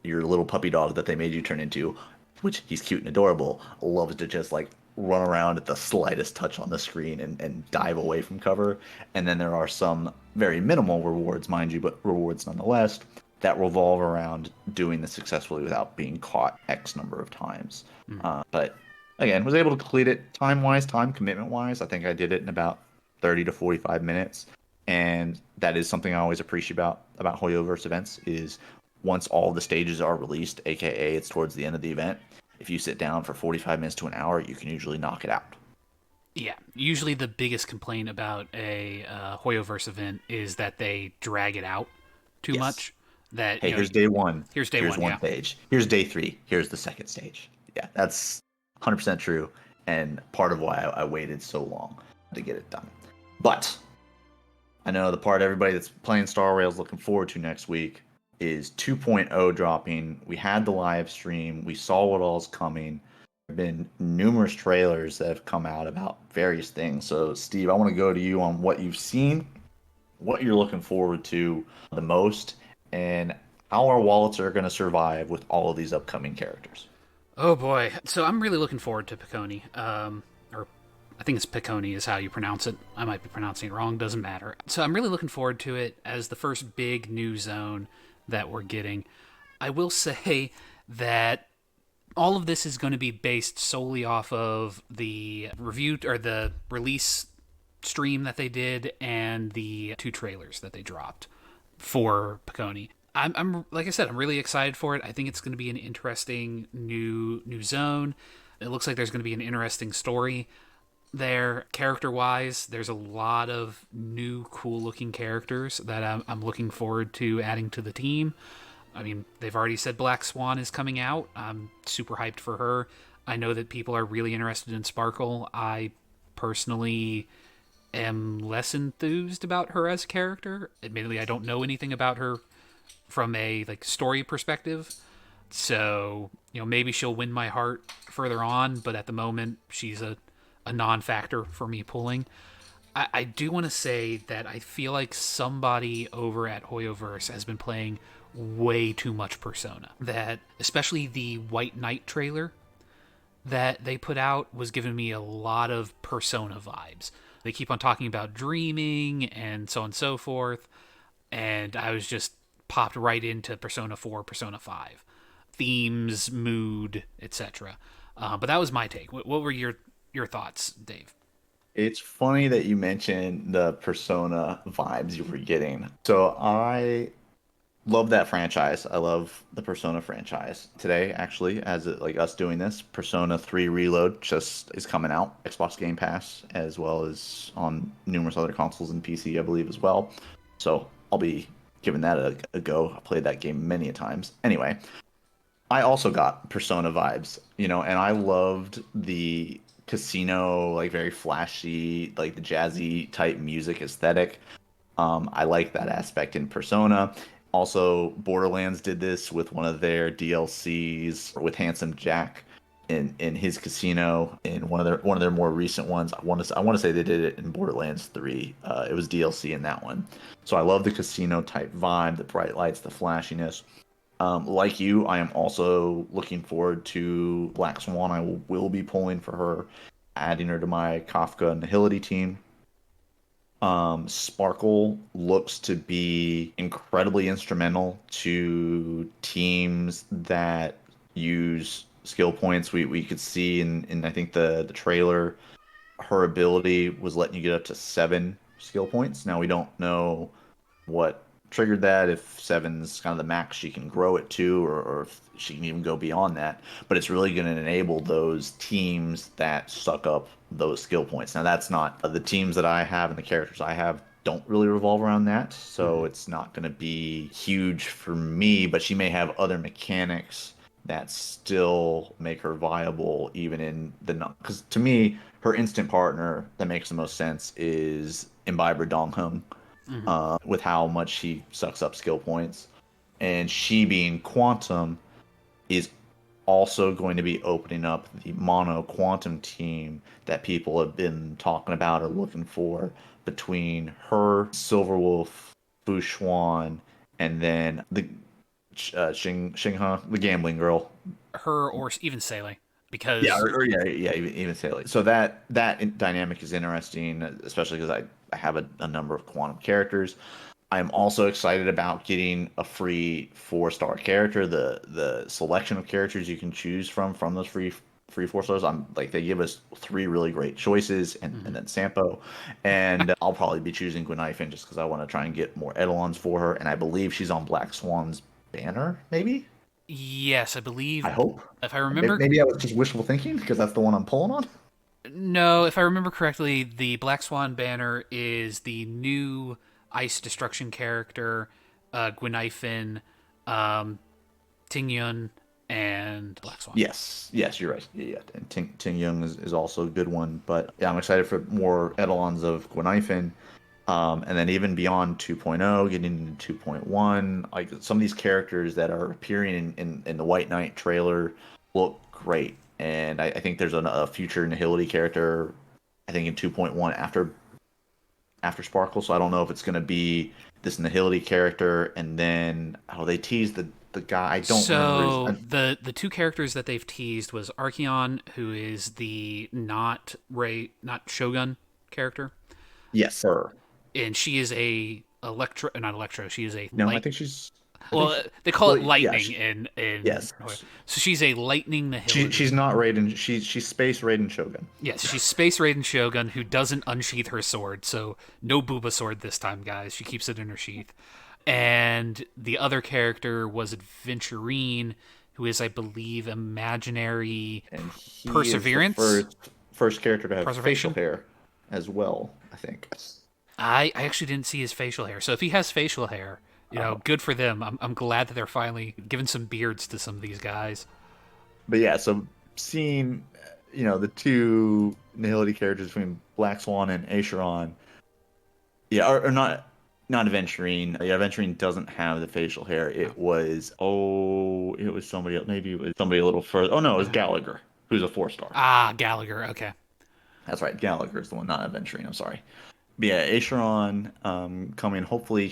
your little puppy dog that they made you turn into, which he's cute and adorable, loves to just like run around at the slightest touch on the screen and dive away from cover. And then there are some very minimal rewards, mind you, but rewards nonetheless, that revolve around doing this successfully without being caught X number of times. Mm-hmm. But again, was able to complete it time wise, time commitment wise. I think I did it in about 30 to 45 minutes. And that is something I always appreciate about Hoyoverse events is once all the stages are released, aka it's towards the end of the event, if you sit down for 45 minutes to an hour, you can usually knock it out. Yeah, usually the biggest complaint about a Hoyoverse event is that they drag it out too Yes. much. That Hey, here's day one. here's day Here's one, one yeah. stage. Here's day three. Here's the second stage. Yeah, that's 100% true. And part of why I waited so long to get it done. But I know the part everybody that's playing Star Rail is looking forward to next week is 2.0 dropping. We had the live stream. We saw what all's coming. There have been numerous trailers that have come out about various things. So, Steve, I want to go to you on what you've seen, what you're looking forward to the most, and how our wallets are going to survive with all of these upcoming characters. Oh boy, so I'm really looking forward to Piconi. Or I think it's Piconi is how you pronounce it. I might be pronouncing it wrong. Doesn't matter. So I'm really looking forward to it as the first big new zone that we're getting. I will say that all of this is going to be based solely off of the review or the release stream that they did and the two trailers that they dropped for Piconi. I'm like I said, I'm really excited for it. I think it's going to be an interesting new zone. It looks like there's going to be an interesting story there. Character wise, there's a lot of new cool looking characters that I'm looking forward to adding to the team. I mean, they've already said Black Swan is coming out. I'm super hyped for her. I know that people are really interested in Sparkle. I personally am less enthused about her as a character. Admittedly, I don't know anything about her from a like story perspective. So, maybe she'll win my heart further on, but at the moment she's a non-factor for me pulling. I do want to say that I feel like somebody over at Hoyoverse has been playing way too much Persona. That, especially the White Knight trailer that they put out, was giving me a lot of Persona vibes. They keep on talking about dreaming and so on and so forth, and I was just popped right into Persona 4, Persona 5. Themes, mood, etc. But that was my take. What were your thoughts, Dave? It's funny that you mentioned the Persona vibes you were getting. So I love that franchise. I love the Persona franchise. Today, actually, as it, like us doing this, Persona 3 Reload just is coming out, Xbox Game Pass, as well as on numerous other consoles and PC, I believe, as well. So I'll be giving that a go. I played that game many a times. Anyway, I also got Persona vibes, and I loved the casino, like very flashy, like the jazzy type music aesthetic. I like that aspect in Persona. Also, Borderlands did this with one of their DLCs with Handsome Jack in his casino in one of their more recent ones. I want to say they did it in Borderlands 3. It was DLC in that one. So I love the casino type vibe, the bright lights, the flashiness. Like you, I am also looking forward to Black Swan. Will be pulling for her, adding her to my Kafka and Nihility team. Sparkle looks to be incredibly instrumental to teams that use skill points. We could see in I think the trailer, her ability was letting you get up to 7 skill points. Now we don't know what triggered that, if seven's kind of the max she can grow it to, or if she can even go beyond that. But it's really going to enable those teams that suck up those skill points. Now, that's not the teams that I have and the characters I have don't really revolve around that. So Hmm. it's not going to be huge for me, but she may have other mechanics that still make her viable even in the because to me her instant partner that makes the most sense is Imbiber Donghung, Hmm. with how much she sucks up skill points. And she being Quantum is also going to be opening up the mono Quantum team that people have been talking about or looking for between her, Silverwolf, Bushwan, and then the Xinghe, the gambling girl. Her or even Sele, Yeah, because yeah, even Saley. So that dynamic is interesting, especially because I have a number of quantum characters. I'm also excited about getting a free 4-star character. The selection of characters you can choose from those free 4 stars. I'm like they give us 3 really great choices, and mhm. then Sampo, and I'll probably be choosing Gwenifin just because I want to try and get more Eidolons for her, and I believe she's on Black Swan's banner, maybe. Yes, I I believe hope. if I Maybe, remember. maybe I was just wishful thinking because that's the one I'm pulling on. No, if I remember correctly, the Black Swan banner is the new ice destruction character, Gwenifin, um, Tingyun, and Black Swan. Yes, you're right. Yeah, yeah. And Ting Young is also a good one. But yeah, I'm excited for more etalons of Gwenifin. And then even beyond 2.0, getting into 2.1, like some of these characters that are appearing in the White Knight trailer look great. And I think there's a future Nihility character, I think in 2.1 after Sparkle. So I don't know if it's going to be this Nihility character, and then they teased the guy. I don't remember his. So the two characters that they've teased was Archeon, who is the not Shogun character, Yes, sir. and she is a electro not electro. She is a No, I light. think she's. I think. Well, they call Well, it yeah. lightning in Yes. Brohoyo. So she's a lightning She's Nihility. not Raiden. She's Space Raiden Shogun. Yes, she's Space Raiden Shogun who doesn't unsheath her sword, so no booba sword this time, guys. She keeps it in her sheath. And the other character was Adventurine, who is, I believe, imaginary And he is the perseverance. first character to have facial Preservation. hair as well, I think. I actually didn't see his facial hair, so if he has facial hair, Uh, good for them. I'm glad that they're finally giving some beards to some of these guys. but yeah, so seeing the two Nihility characters between Black Swan and Acheron, yeah, or not Aventurine. Yeah, Aventurine doesn't have the facial hair. Oh, It was somebody else. Maybe it was somebody a little further. Oh no, it was uh, Gallagher, who's a 4-star. Gallagher. Okay. That's right, Gallagher is the one, not Aventurine. I'm sorry. But yeah, Acheron coming. Hopefully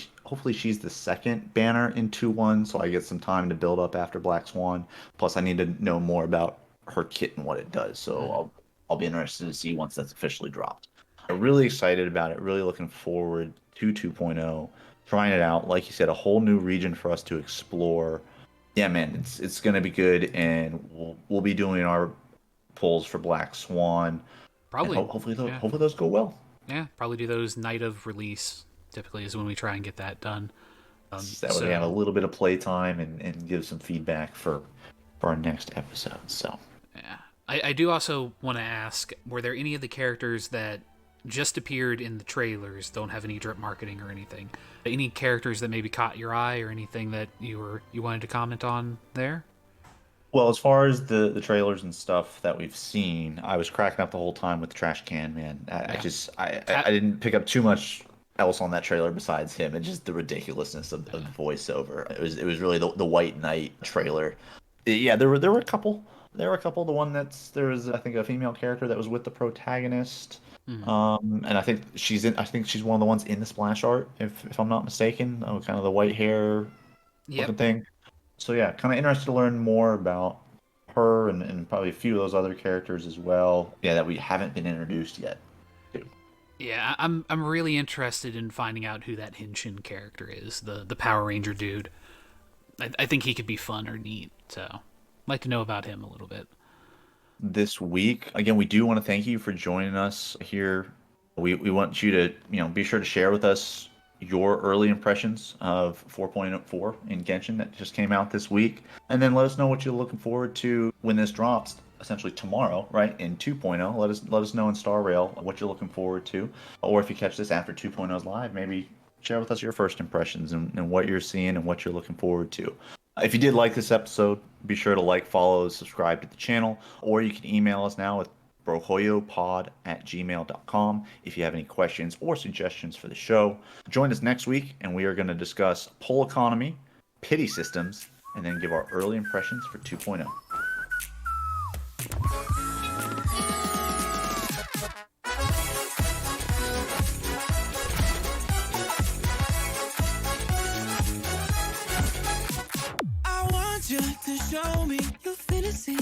she's the second banner in 2.1, so I get some time to build up after Black Swan. Plus, I need to know more about her kit and what it does. So Mhm. I'll be interested to see once that's officially dropped. I'm really excited about it. Really looking forward to 2.0, trying it out. Like you said, a whole new region for us to explore. Yeah, man, it's gonna be good, and we'll be doing our pulls for Black Swan, and Probably. Yeah. hopefully those go well. Yeah. Probably do those night of release. Typically is when we try and get that done. That way we have a So little bit of playtime and give some feedback for our next episode. So yeah, I do also want to ask: were there any of the characters that just appeared in the trailers, don't have any drip marketing or anything? Any characters that maybe caught your eye or anything that you wanted to comment on there? well, as far as the trailers and stuff that we've seen, I was cracking up the whole time with the trash can man. Yeah. I didn't pick up too much else on that trailer besides him and just the ridiculousness of the voiceover. It was really the White Knight trailer. Yeah, there were a couple. There were a couple. There was I think a female character that was with the protagonist. Mm. And I think she's one of the ones in the splash art, if I'm not mistaken. Oh, kind of the white hair Yep. looking thing. So yeah, kind of interested to learn more about her and probably a few of those other characters as well. Yeah, that we haven't been introduced yet to. Yeah, I'm really interested in finding out who that Henshin character is, the Power Ranger dude. I think he could be fun or neat, so I'd like to know about him a little bit. This week, again, we do want to thank you for joining us here. We want you to, be sure to share with us your early impressions of 4.4 in Genshin that just came out this week. And then let us know what you're looking forward to when this drops, essentially tomorrow, right? In 2.0. Let us know in Star Rail what you're looking forward to. Or if you catch this after 2.0's live, maybe share with us your first impressions and what you're seeing and what you're looking forward to. If you did like this episode, be sure to like, follow, subscribe to the channel, or you can email us now with brohoyopod@gmail.com if you have any questions or suggestions for the show. Join us next week, and we are going to discuss poll economy, pity systems, and then give our early impressions for 2.0. I want you to show me your fantasy.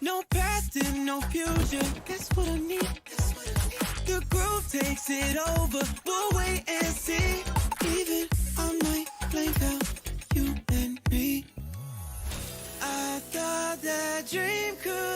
No past and no future. That's what I need. The groove takes it over. We'll wait and see. Even I might blank out you and me. I thought that dream could